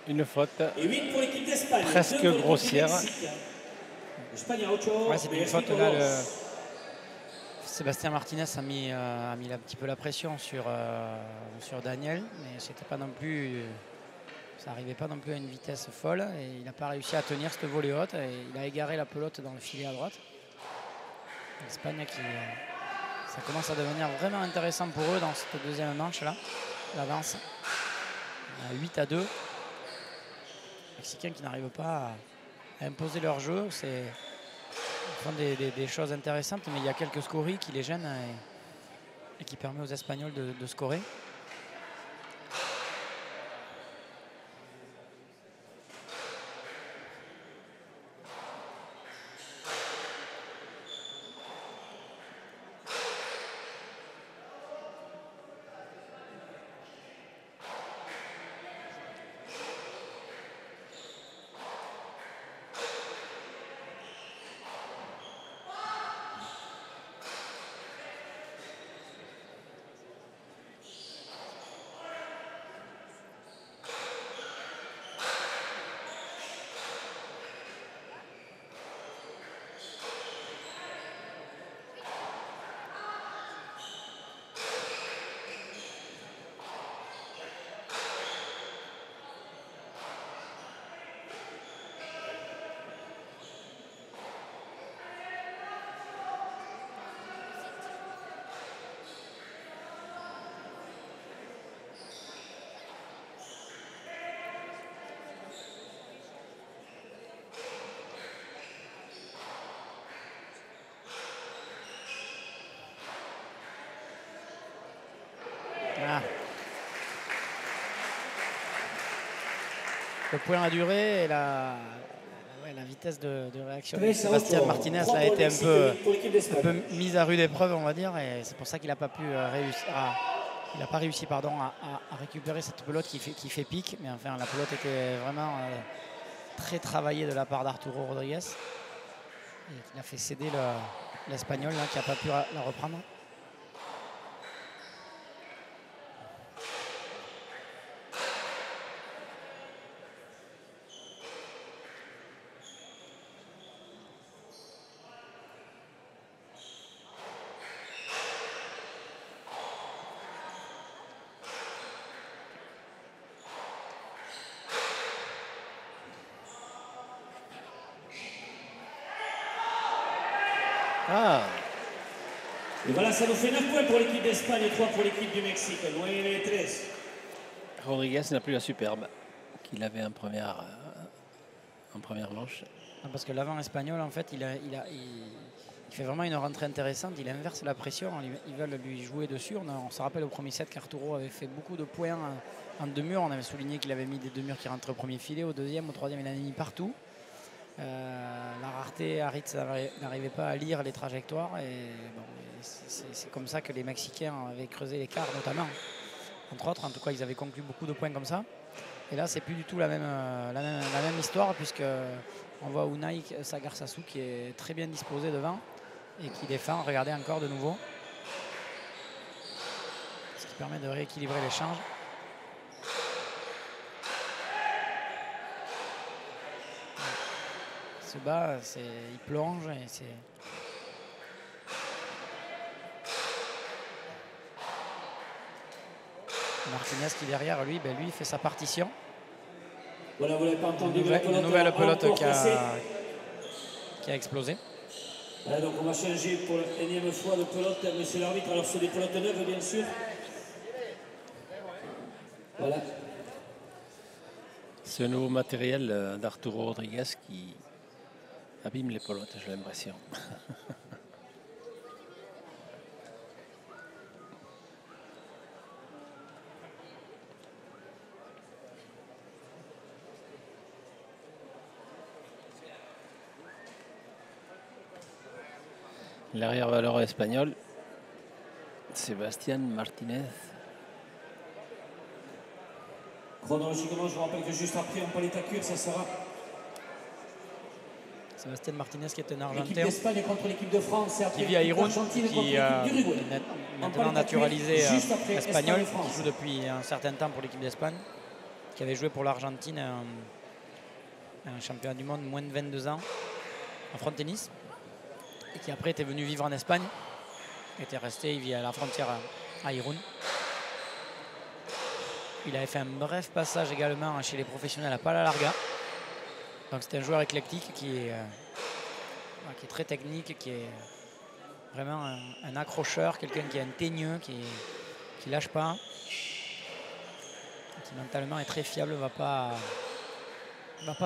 une faute presque grossière. Ouais, c'est une faute là. Sébastien Martinez a mis un petit peu la pression sur Daniel, mais c'était pas non plus, ça n'arrivait pas non plus à une vitesse folle et il n'a pas réussi à tenir cette volée haute et il a égaré la pelote dans le filet à droite. L'Espagne ça commence à devenir vraiment intéressant pour eux dans cette deuxième manche là. L'avance. 8-2. Les Mexicains qui n'arrivent pas à imposer leur jeu. Ils font des choses intéressantes, mais il y a quelques scories qui les gênent et qui permettent aux Espagnols de scorer. Ah. Le point a duré et la vitesse de réaction de Sébastien Martinez a été un peu mise à rude épreuve, on va dire, et c'est pour ça qu'il n'a pas pu réussir. Il n'a pas réussi à récupérer cette pelote qui fait pique, mais enfin la pelote était vraiment très travaillée de la part d'Arturo Rodriguez. Et il a fait céder l'Espagnol qui n'a pas pu la reprendre. Ah. Et voilà, ça nous fait 9 points pour l'équipe d'Espagne et 3 pour l'équipe du Mexique. 9-13. Rodriguez n'a plus la superbe qu'il avait en première manche. Parce que l'avant espagnol, en fait, il fait vraiment une rentrée intéressante. Il inverse la pression. Ils veulent lui jouer dessus. On se rappelle au premier set qu'Arturo avait fait beaucoup de points en deux murs. On avait souligné qu'il avait mis des deux murs qui rentraient au premier filet. Au deuxième, au troisième, il en a mis partout. La rareté, Aritz n'arrivait pas à lire les trajectoires. Et bon, c'est comme ça que les Mexicains avaient creusé l'écart, notamment. entre autres. En tout cas, ils avaient conclu beaucoup de points comme ça. Et là, c'est plus du tout la même histoire, puisque on voit Unai Sagarsasu qui est très bien disposé devant et qui défend. Regardez encore de nouveau. Ce qui permet de rééquilibrer l'échange. Il se bat, il plonge et c'est... Martinez qui derrière lui, lui fait sa partition. Voilà, vous l'avez pas entendu. Une nouvelle pelote qui a explosé. Voilà, donc on va changer pour la énième fois de pelote, monsieur l'arbitre. Alors c'est des pelotes neuves bien sûr. Voilà. C'est un nouveau matériel d'Arturo Rodriguez qui abîme les pelotes, j'ai l'impression. L'arrière-valeur espagnol, Sébastien Martinez. Chronologiquement, je vous rappelle que juste après, en palétacure, ça sera Sébastien Martinez qui est un l'équipe Argentin d'Espagne contre l'équipe de France. Et après, qui vit à Irún, qui est maintenant naturalisé espagnol, qui joue depuis un certain temps pour l'équipe d'Espagne, qui avait joué pour l'Argentine un championnat du monde moins de 22 ans en front tennis, et qui après était venu vivre en Espagne, était resté, il vit à la frontière à Irún. Il avait fait un bref passage également chez les professionnels à Pala-Larga. Donc c'est un joueur éclectique qui est très technique, qui est vraiment un accrocheur, quelqu'un qui est un teigneux, qui lâche pas, qui mentalement est très fiable, va pas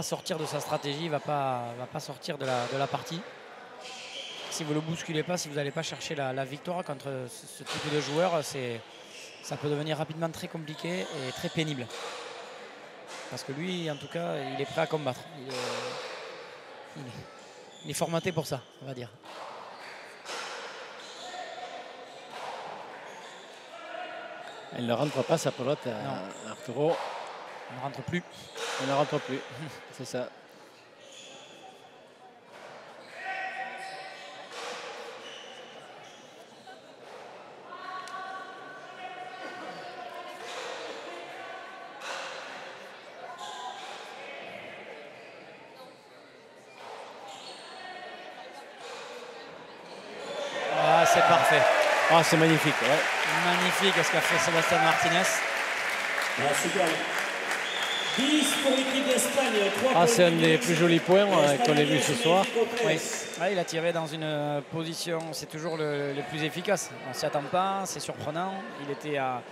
sortir de sa stratégie, va pas sortir de la partie. Si vous ne le bousculez pas, si vous n'allez pas chercher la victoire contre ce type de joueur, ça peut devenir rapidement très compliqué et très pénible. Parce que lui, en tout cas, il est prêt à combattre. Il est formaté pour ça, on va dire. Elle ne rentre pas sa pelote à Arturo. Elle ne rentre plus. Elle ne rentre plus, c'est ça. C'est parfait. Ah, c'est magnifique. Ouais. Magnifique ce qu'a fait Sébastien Martinez. Ah, super. 10 pour l'équipe d'Espagne. C'est un des plus jolis points qu'on ait vu ce soir. Oui. Il a tiré dans une position, c'est toujours le plus efficace. On ne s'y attend pas, c'est surprenant. Il était en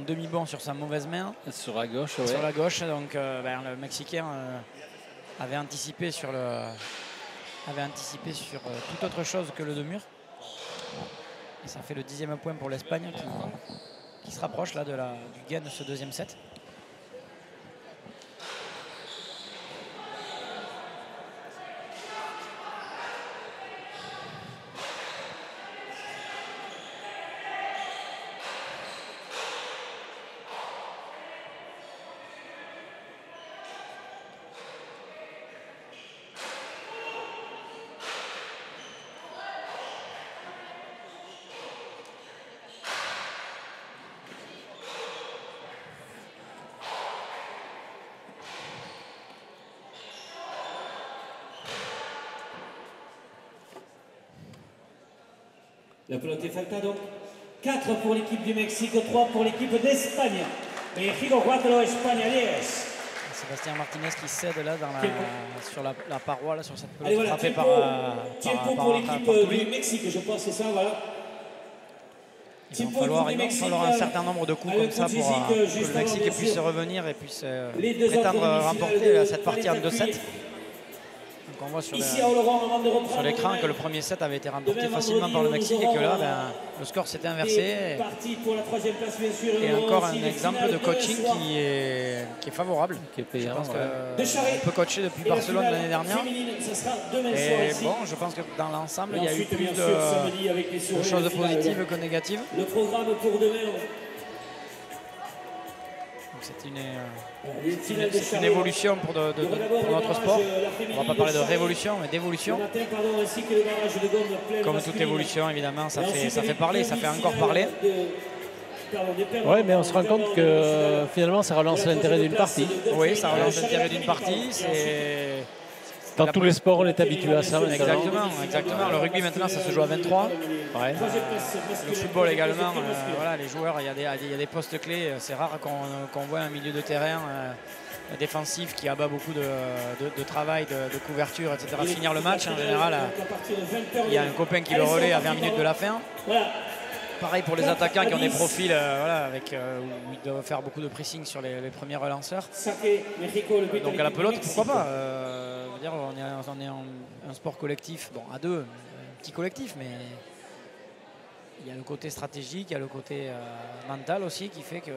demi-bon sur sa mauvaise main. Sur la gauche, oui. Sur la gauche, donc le Mexicain avait anticipé sur toute autre chose que le deux-murs. Et ça fait le 10e point pour l'Espagne qui se rapproche là du gain de ce deuxième set. La pelote est falta donc 4 pour l'équipe du Mexique, 3 pour l'équipe d'Espagne. México 4, Espagne 10. Sébastien Martinez qui cède là sur la paroi, là, sur cette pelote. Allez, voilà, frappée tempo pour l'équipe du Mexique, je pense, c'est ça, voilà. Il va falloir un certain nombre de coups comme ça pour que le Mexique puisse revenir et puisse prétendre remporter cette partie en 2-7. Donc on voit sur l'écran que le premier set avait été remporté facilement par le Mexique et que là, le score s'était inversé. Et encore un exemple de coaching qui est favorable. Qui est payant. On peut coacher depuis Barcelone l'année dernière. Et bon, je pense que dans l'ensemble, il y a eu plus de choses positives que négatives. Le programme pour demain. C'est une évolution pour notre sport. On ne va pas parler de révolution, mais d'évolution. Comme toute évolution, évidemment, ça fait parler, ça fait encore parler. Oui, mais on se rend compte que finalement, ça relance l'intérêt d'une partie. Oui, ça relance l'intérêt d'une partie. Dans tous les sports, on est habitué à ça maintenant. Exactement. Le rugby, maintenant, ça se joue à 23. Ouais. Le football également, voilà, les joueurs, il y a des postes clés. C'est rare qu'on voit un milieu de terrain défensif qui abat beaucoup de travail, de couverture, etc. Finir le match, en général, il y a un copain qui le relaie à 20 minutes de la fin. Pareil pour les attaquants qui ont des profils voilà, où ils doivent faire beaucoup de pressing sur les premiers relanceurs. Donc à la pelote, pourquoi pas on est un sport collectif, bon à deux, un petit collectif, mais il y a le côté stratégique, il y a le côté mental aussi qui fait que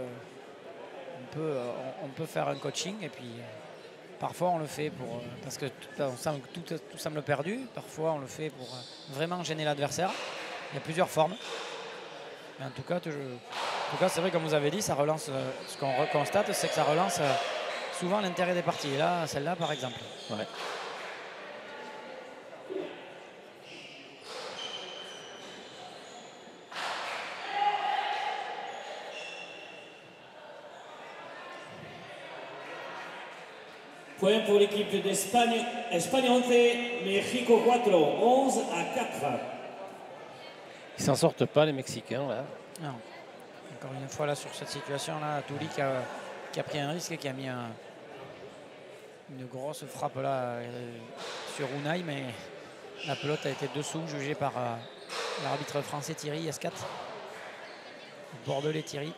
on peut faire un coaching et puis parfois on le fait parce que tout semble perdu, parfois on le fait pour vraiment gêner l'adversaire. Il y a plusieurs formes. Mais en tout cas, c'est vrai, comme vous avez dit, ça relance. Ce qu'on constate, c'est que ça relance souvent l'intérêt des parties. Et là, celle-là, par exemple. Ouais. Point pour l'équipe d'Espagne. Espagne 11, Mexico 4, 11 à 4. Ils s'en sortent pas, les Mexicains, là. Non. Encore une fois, là, sur cette situation-là, Touli qui a pris un risque et qui a mis une grosse frappe là sur Unai, mais la pelote a été dessous, jugée par l'arbitre français Thierry Escat. Bordelais Thierry.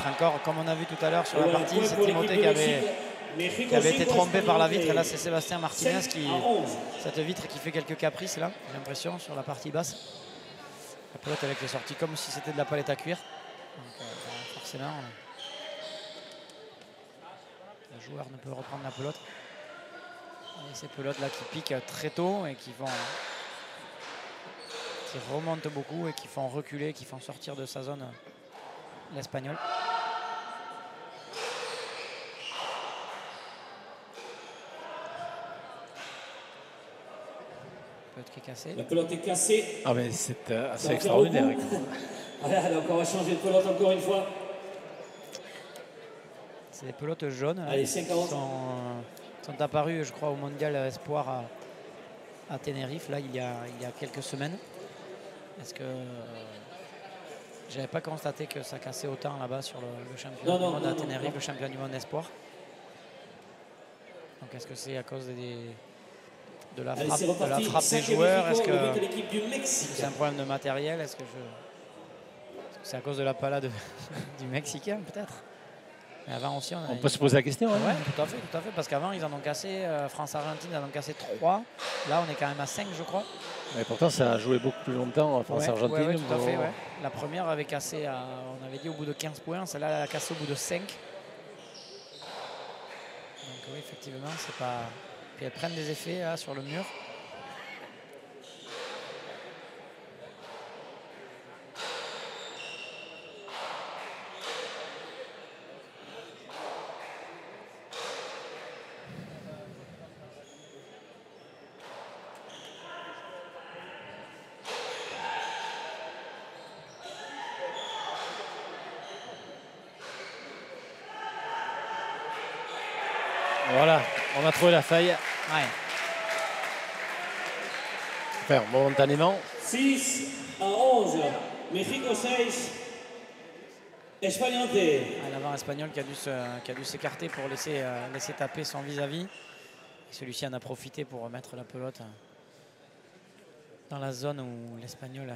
Encore, comme on a vu tout à l'heure sur la partie, c'est Timothée qui avait été trompé par la vitre. Et là, c'est Sébastien Martinez cette vitre qui fait quelques caprices là, j'ai l'impression, sur la partie basse. La pelote avec les sorties comme si c'était de la palette à cuire. Donc, forcément, le joueur ne peut reprendre la pelote. Et ces pelotes là qui piquent très tôt et qui remontent beaucoup et qui font reculer, qui font sortir de sa zone l'Espagnol. Qui est cassée. La pelote est cassée. Ah mais c'est assez extraordinaire. Voilà, donc on va changer de pelote encore une fois. C'est des pelotes jaunes. Allez, 50. Sont apparues, je crois, au Mondial Espoir à Tenerife, là, il y a quelques semaines. Est-ce que j'avais pas constaté que ça cassait autant là-bas sur le championnat du monde à Tenerife, le championnat du monde Espoir. Donc est-ce que c'est à cause de la frappe des joueurs? Est-ce que c'est un problème de matériel? Est-ce que c'est à cause de la palade du Mexicain peut-être? Mais avant aussi, on peut se poser la question. Oui, tout à fait, parce qu'avant ils en ont cassé, France-Argentine, ils en ont cassé 3. Là on est quand même à 5 je crois. Et pourtant ça a joué beaucoup plus longtemps France-Argentine. Oui, tout à fait. Ouais. La première avait cassé, on avait dit au bout de 15 points, celle-là elle a cassé au bout de 5. Donc oui, effectivement, c'est pas... Puis elles prennent des effets là, sur le mur. Voilà, on a trouvé la faille. Ouais. Enfin, momentanément. 6 à 11. Mexico 6. Espagne 11. L'avant espagnol qui a dû s'écarter pour laisser taper son vis-à-vis. Celui-ci en a profité pour mettre la pelote dans la zone où l'Espagnol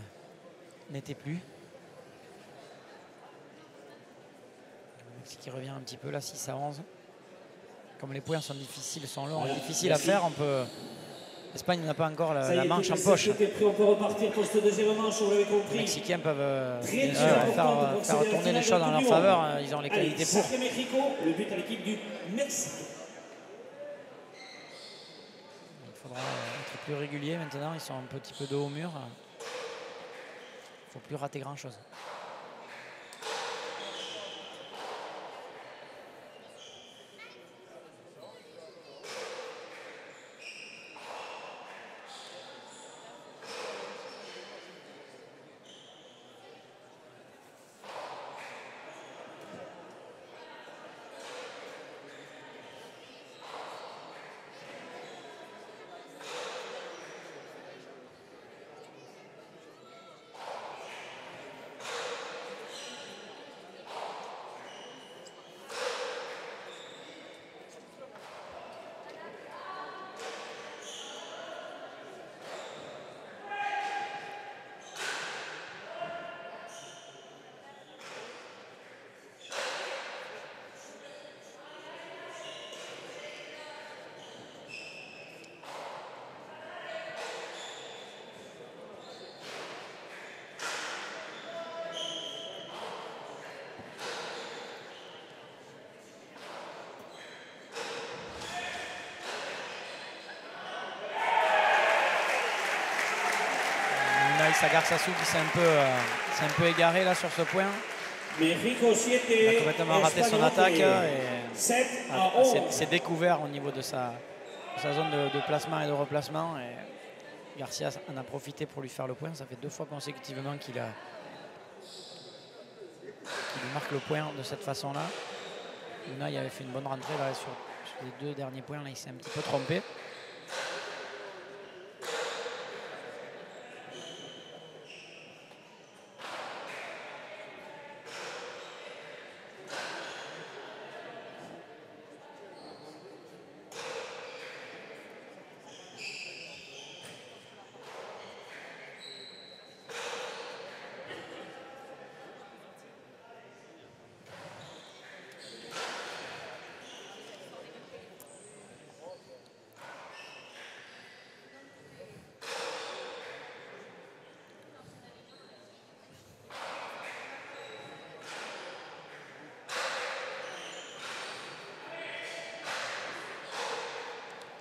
n'était plus. Ce qui revient un petit peu là, 6-11. Comme les points sont difficiles, sont longs, Voilà. difficiles Merci. à faire, on peut. L'Espagne n'a pas encore Ça y la est, manche en tout est poche. prêt, tout est prêt, on peut repartir pour cette deuxième manche, vous l'avez Les compris. Mexicains peuvent Très, bien très sûr importante pour faire accéder à la tourner les finale choses de en leur Coupe du Monde. faveur. Ils ont les Allez, qualités pour. Sacré Mexico, le but à l'équipe du Mexique. Il faudra être plus régulier maintenant. Ils sont un petit peu dos au mur. Il ne faut plus rater grand-chose. Sagarsasu qui s'est un peu égaré là sur ce point. Mexico 7, Il a complètement raté son attaque et 7 à 11. s'est découvert au niveau de sa zone de placement et de replacement. Et Garcia en a profité pour lui faire le point. Ça fait 2 fois consécutivement qu'il lui marque le point de cette façon-là. Luna il avait fait une bonne rentrée là, sur les 2 derniers points. Là, il s'est un petit peu trompé.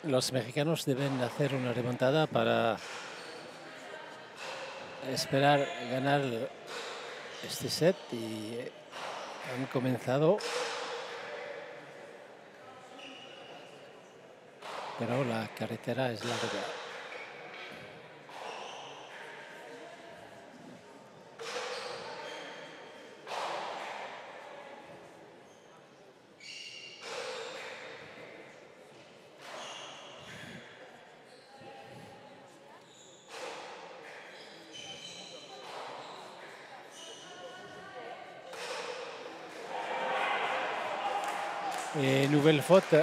Los mexicanos deben hacer una remontada para esperar ganar este set y han comenzado, pero la carretera es larga. Et nouvelle faute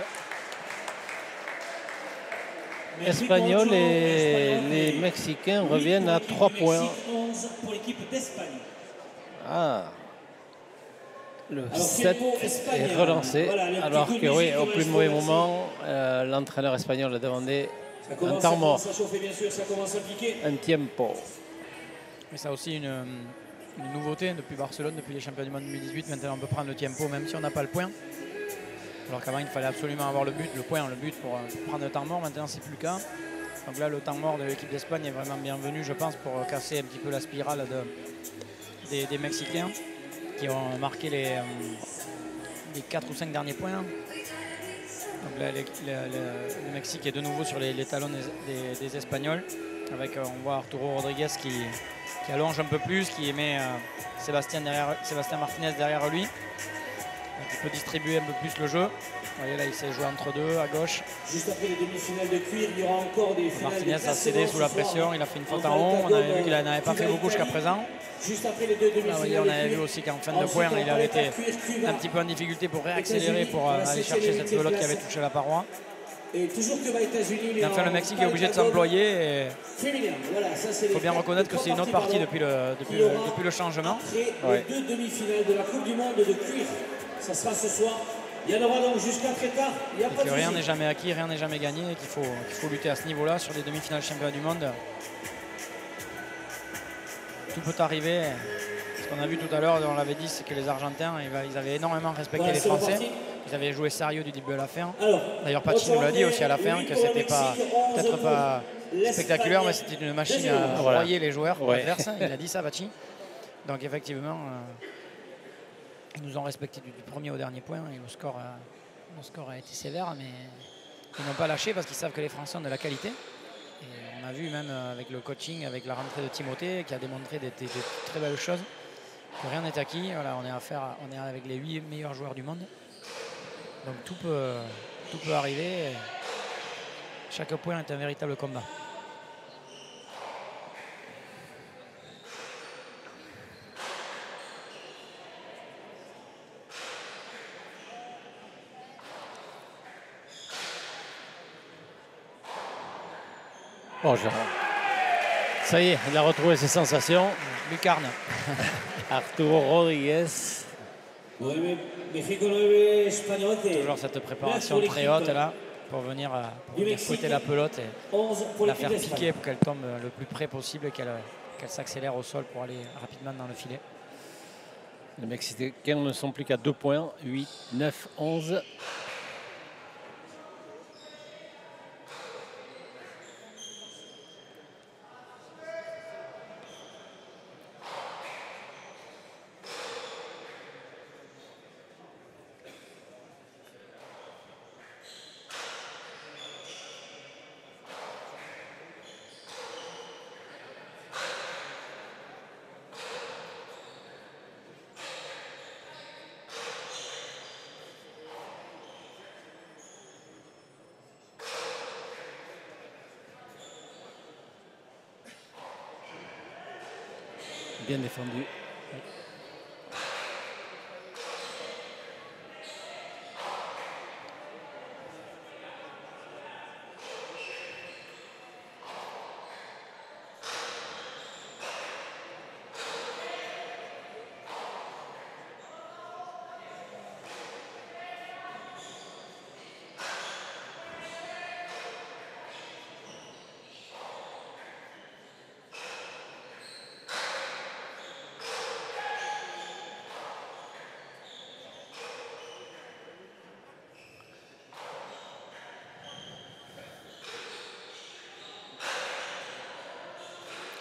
espagnole et les Mexicains reviennent à 3 points. 11 pour l'équipe d'Espagne. Ah, le set est relancé, alors que oui, au plus mauvais moment, l'entraîneur espagnol a demandé un temps mort, Ça chauffe bien sûr, ça commence à piquer. un tiempo. Mais ça aussi une nouveauté depuis Barcelone, depuis les championnats du monde 2018. Maintenant on peut prendre le tempo même si on n'a pas le point. Alors qu'avant il fallait absolument avoir le but pour prendre le temps mort. Maintenant c'est plus le cas. Donc là le temps mort de l'équipe d'Espagne est vraiment bienvenu, je pense, pour casser un petit peu la spirale des Mexicains qui ont marqué les 4 ou 5 derniers points. Donc là le Mexique est de nouveau sur les talons des Espagnols. Avec on voit Arturo Rodriguez qui allonge un peu plus, qui met Sébastien Martinez derrière lui. Donc il peut distribuer un peu plus le jeu. Vous voyez là, il s'est joué entre deux à gauche. Juste après les demi-finales de cuir, il y aura encore des finales. Martinez a cédé sous la pression, il a fait une faute en haut. On avait vu qu'il n'avait pas fait beaucoup jusqu'à présent. Juste après les 2 demi-finales. Là, voyez, on avait vu aussi qu'en fin de point, il avait été un petit peu en difficulté pour réaccélérer, pour aller chercher cette pelote qui avait touché la paroi. Et toujours que les États-Unis. Enfin, le Mexique est obligé de s'employer. Voilà, il faut bien reconnaître que c'est une autre partie depuis le changement. Après les 2 demi-finales de la Coupe du Monde de cuir, ça sera ce soir. Il y en aura donc jusqu'à très tard. Il y a pas de rien n'est jamais acquis, rien n'est jamais gagné, et qu'il faut lutter à ce niveau-là sur les demi-finales championnat du monde. Tout peut arriver. Ce qu'on a vu tout à l'heure, on l'avait dit, c'est que les Argentins, ils avaient énormément respecté les Français. Ils avaient joué sérieux du début à la fin. D'ailleurs, Pachi nous l'a dit aussi à la fin, que c'était peut-être pas spectaculaire, mais c'était une machine à broyer les joueurs adverses. Il a dit ça, Pachi. Donc effectivement, ils nous ont respecté du premier au dernier point. Et le score a été sévère, mais ils n'ont pas lâché parce qu'ils savent que les Français ont de la qualité. Et on a vu même avec le coaching, avec la rentrée de Timothée, qui a démontré des très belles choses, que rien n'est acquis. Voilà, on est avec les 8 meilleurs joueurs du monde. Donc tout peut arriver. Chaque point est un véritable combat. Bon, ça y est, il a retrouvé ses sensations. Lucarne. Arturo Rodriguez. Toujours cette préparation très haute là pour venir fouetter la pelote et la faire piquer pour qu'elle tombe le plus près possible et qu'elle s'accélère au sol pour aller rapidement dans le filet. Les Mexicains ne sont plus qu'à 2 points, 8, 9, 11. Bien défendu.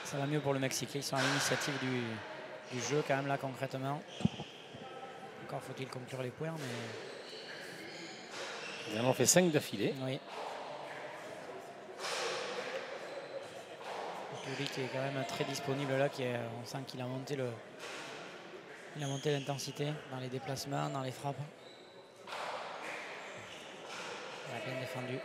Ça va mieux pour le Mexique. Ils sont à l'initiative du jeu quand même là concrètement. Encore faut-il conclure les points, mais... Ils en ont fait 5 d'affilée. Oui. Turi qui est quand même très disponible là, on sent qu'il a monté l'intensité dans les déplacements, dans les frappes. Il a bien défendu.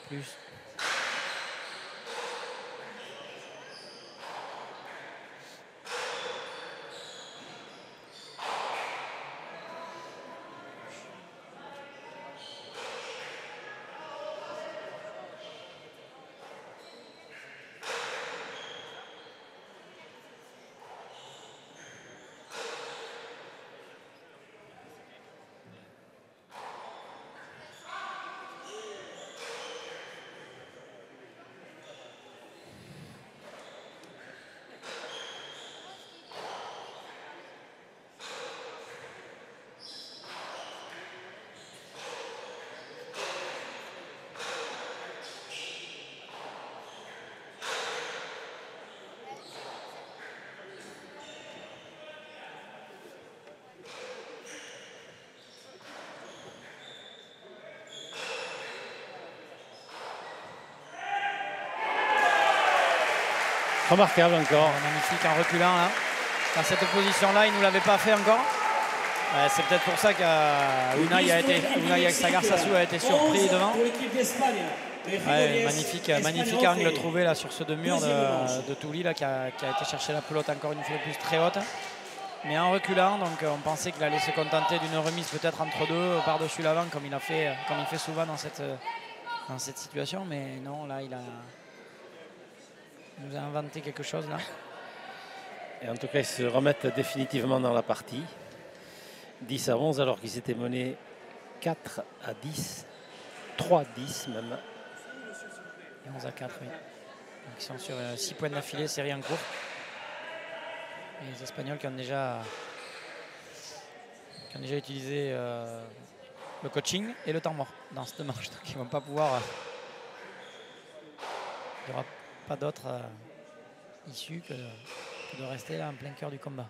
Plus. Remarquable encore. Magnifique en reculant là. Dans cette position-là, il ne nous l'avait pas fait encore. C'est peut-être pour ça qu'Unai Sagarsasu a été surpris devant. Magnifique angle trouvé là sur ce deux-murs de Touli là, qui a été chercher la pelote encore une fois de plus très haute. Mais en reculant, donc on pensait qu'il allait se contenter d'une remise peut-être entre deux par-dessus l'avant comme il fait souvent dans cette situation. Mais non, là il nous a inventé quelque chose là. Et en tout cas, ils se remettent définitivement dans la partie. 10-11 alors qu'ils étaient menés 4-10, 3-10 même. Et 11-4, oui. Donc ils sont sur 6 points d'affilée, série en cours. Et les Espagnols qui ont déjà utilisé le coaching et le temps mort dans cette manche. Donc ils ne vont pas pouvoir... il n'y aura pas d'autre issue que de rester là en plein cœur du combat.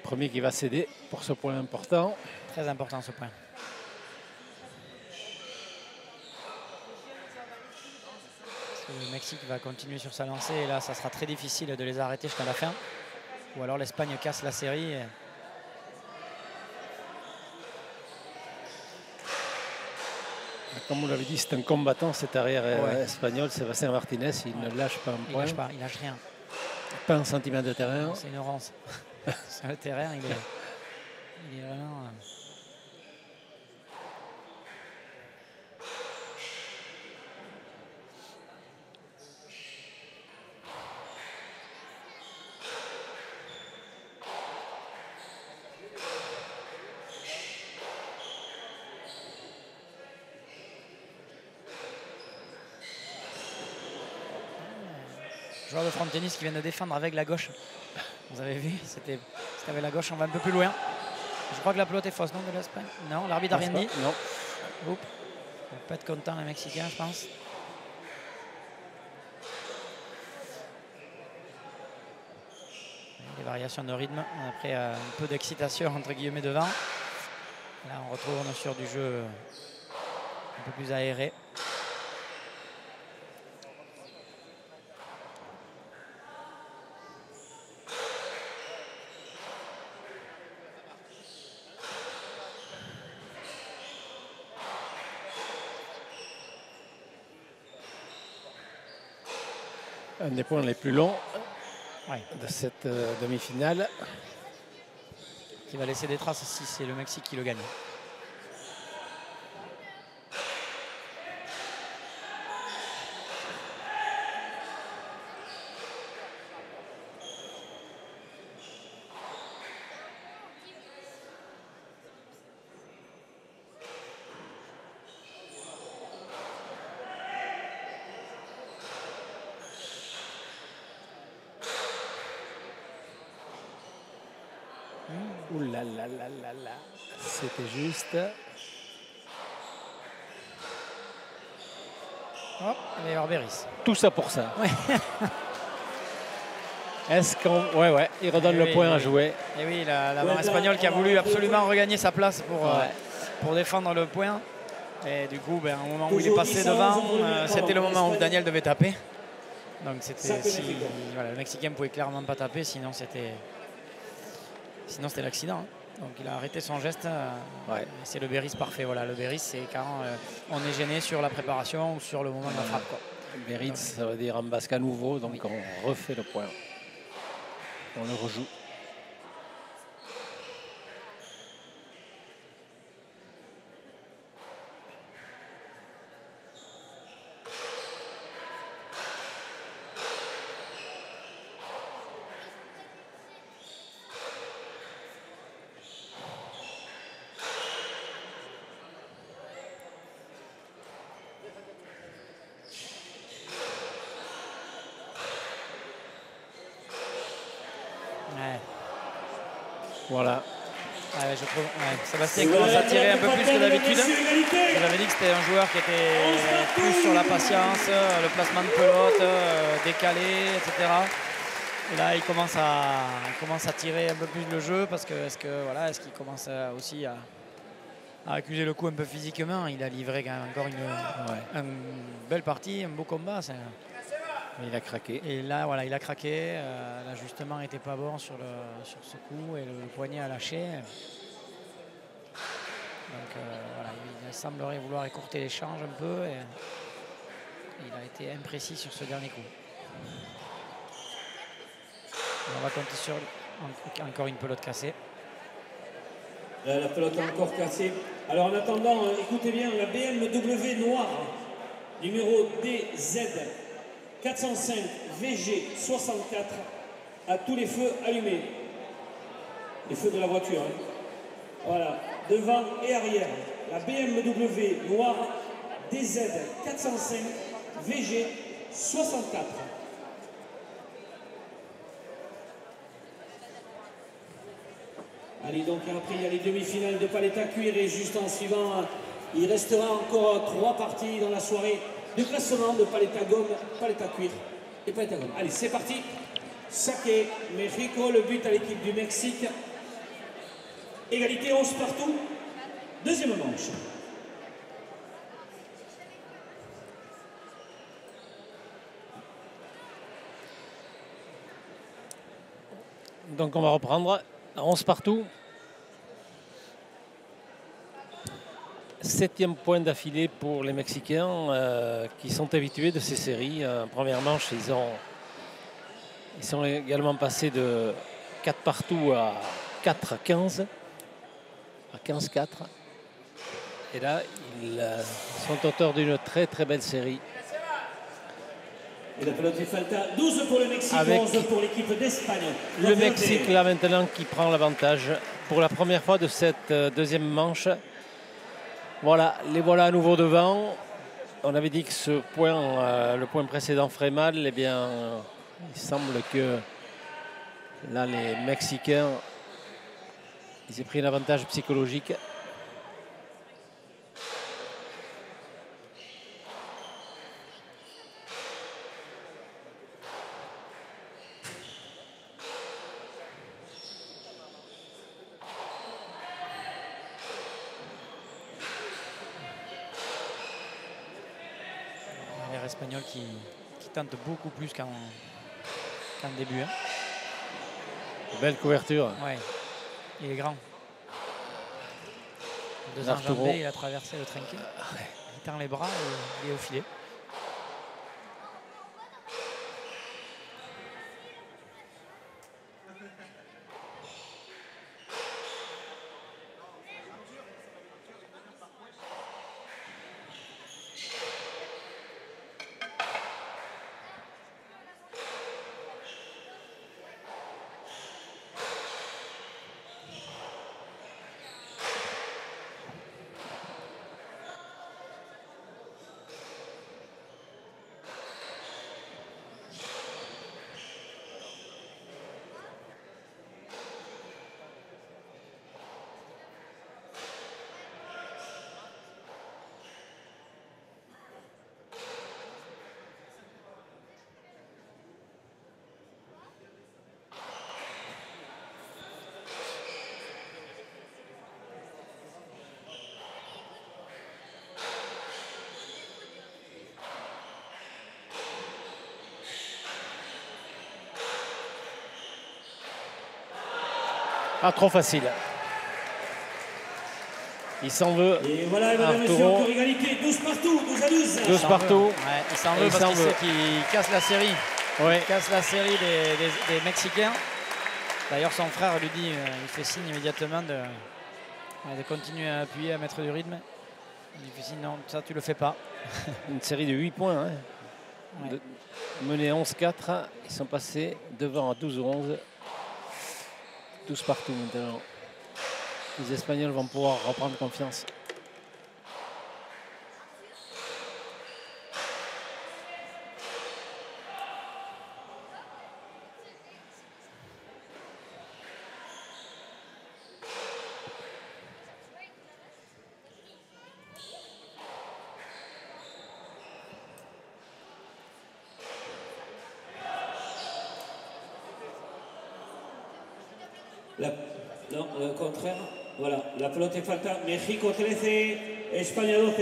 Premier qui va céder pour ce point important. Très important ce point. Le Mexique va continuer sur sa lancée et là ça sera très difficile de les arrêter jusqu'à la fin. Ou alors l'Espagne casse la série. Comme vous l'avez dit, c'est un combattant cet arrière espagnol, Sébastien Martinez. Il ne lâche pas un point. Il lâche rien. Pas un centimètre de terrain. C'est une rance. Sur le terrain, il est vraiment... Joueur de front tennis qui vient de défendre avec la gauche. Vous avez vu, c'était avec la gauche, on va un peu plus loin. Je crois que la pelote est fausse, non, de l'Espagne? Non, l'arbitre n'a rien dit. Non. Oups. Il ne va pas être content, les Mexicains, je pense. Des variations de rythme. Après, un peu d'excitation, entre guillemets, devant. Là, on retourne sur du jeu un peu plus aéré. Un des points les plus longs de cette demi-finale. Qui va laisser des traces si c'est le Mexique qui le gagne. Ouh là là là là là, c'était juste. Hop, et Orberis. Tout ça pour ça. Ouais. Est-ce qu'on... Ouais, il redonne le point à jouer. Et oui, l'avant espagnol qui a voulu absolument regagner sa place pour défendre le point. Et du coup, au moment où il est passé devant, c'était le moment où Daniel devait taper. Donc c'était le Mexicain ne pouvait clairement pas taper, sinon c'était l'accident. Donc il a arrêté son geste. C'est le Beris parfait. Voilà, le Beris, c'est quand on est gêné sur la préparation ou sur le moment de la frappe. Beris, ça veut dire en basque à nouveau, donc on refait le point. On le rejoue. Voilà. Je trouve, Sébastien commence à tirer un peu plus que d'habitude. Je l'avais dit que c'était un joueur qui était plus sur la patience, le placement de pelote, décalé, etc. Et là, il commence à tirer un peu plus le jeu parce que est-ce qu'il commence aussi à accuser le coup un peu physiquement. Il a livré quand même encore une belle partie, un beau combat. Il a craqué. Et là, voilà, il a craqué. L'ajustement n'était pas bon sur ce coup et le poignet a lâché. Donc il semblerait vouloir écourter l'échange un peu. Et il a été imprécis sur ce dernier coup. Et on va compter sur encore une pelote cassée. La pelote est encore cassée. Alors en attendant, écoutez bien, la BMW noire, numéro DZ 405 VG 64, a tous les feux allumés. Les feux de la voiture. Voilà, devant et arrière. La BMW noire DZ 405 VG 64. Allez, donc après il y a les demi-finales de palette à cuire et juste en suivant, il restera encore 3 parties dans la soirée de classement de palette à gomme, palette à cuire et palette à gomme. Allez, c'est parti. Saque, Mexico, le but à l'équipe du Mexique. Égalité 11 partout. Deuxième manche. Donc on va reprendre. 11 partout. 7e point d'affilée pour les Mexicains qui sont habitués de ces séries. En première manche, ils sont également passés de 4 partout à 4-15, à 15-4. Et là, ils sont auteurs d'une très très belle série. Et la pelote est falta, 12 pour le Mexique, avec 11 pour l'équipe d'Espagne. Le Mexique là maintenant qui prend l'avantage pour la première fois de cette deuxième manche. Voilà, les voilà à nouveau devant. On avait dit que ce point, le point précédent ferait mal. Eh bien, il semble que là les Mexicains, ils aient pris un avantage psychologique. Espagnol qui tente beaucoup plus qu'en début. Belle couverture. Ouais, il est grand. Deux enjambées, il a traversé le trinquet. Il tend les bras et il est au filet. Ah, trop facile. Il s'en veut. Et voilà, mesdames et messieurs, Arturo. encore égalité, 12 partout, 12 à 12. 12 partout. Ouais, il s'en Et veut il parce s'en qu'il veut. sait qu'il casse la série. Ouais. Il casse la série des Mexicains. D'ailleurs, son frère lui dit, il fait signe immédiatement de continuer à appuyer, à mettre du rythme. Il lui fait signe, non, ça tu le fais pas. Une série de 8 points. Hein. Ouais. Menés 11-4. Ils sont passés devant à 12-11. 12 partout maintenant. Les Espagnols vont pouvoir reprendre confiance. Non, au contraire. Voilà, la pelota est falta. México 13, Espagne 12.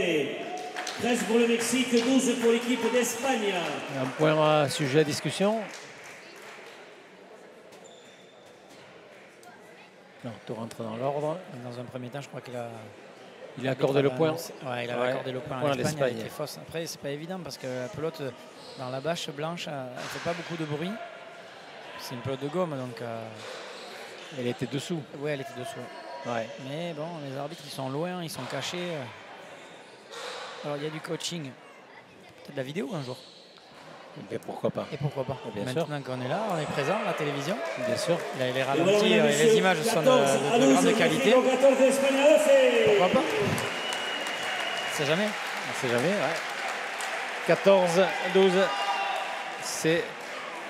13 pour le Mexique, 12 pour l'équipe d'Espagne. Un point à sujet à discussion. Non, tout rentre dans l'ordre. Dans un premier temps, je crois qu'il a... Il a accordé le point. Ouais, il a accordé le point à l'Espagne. Elle était fausse. Après, c'est pas évident parce que la pelote dans la bâche blanche, elle fait pas beaucoup de bruit. C'est une pelote de gomme, donc... Elle était dessous. Oui, elle était dessous. Ouais. Mais bon, les arbitres, ils sont loin, ils sont cachés. Alors, il y a du coaching. Peut-être de la vidéo un jour. Et pourquoi pas. Et pourquoi pas. Bien Maintenant qu'on est là, on est présent, la télévision. Bien sûr. Là, les ralentis, les images sont de grande qualité. Pourquoi pas. On sait jamais. On sait jamais, ouais. 14-12. C'est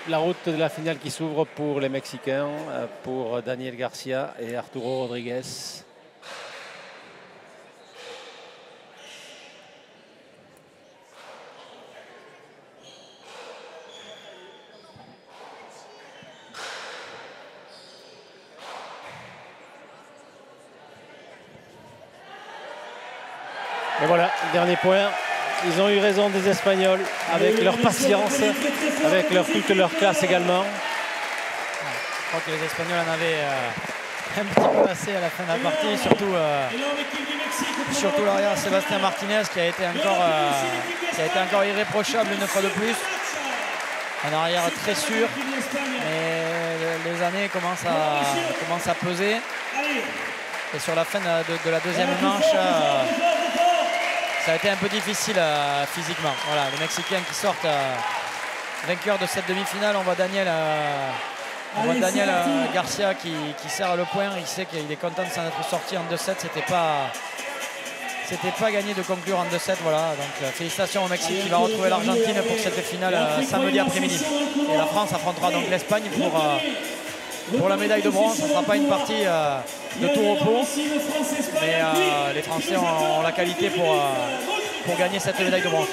la route de la finale qui s'ouvre pour les Mexicains, pour Daniel Garcia et Arturo Rodriguez. Et voilà, dernier point. Ils ont eu raison des Espagnols avec leur patience, avec toute leur classe également. Je crois que les Espagnols en avaient un petit peu assez à la fin de la partie, surtout l'arrière Sébastien Martinez qui a été encore irréprochable une fois de plus. Un arrière très sûr, mais les années commencent à peser. Et sur la fin de la deuxième manche, ça a été un peu difficile physiquement. Voilà, les Mexicains qui sortent vainqueurs de cette demi-finale. On voit Daniel Garcia qui serre le point. Il sait qu'il est content de s'en être sorti en 2-7. C'était pas gagné de conclure en 2-7. Voilà, donc félicitations au Mexique qui va retrouver l'Argentine pour cette finale samedi après-midi. Et la France affrontera donc l'Espagne pour la médaille de bronze. Ce ne sera pas une partie de tout repos, mais les Français ont la qualité pour gagner cette médaille de bronze.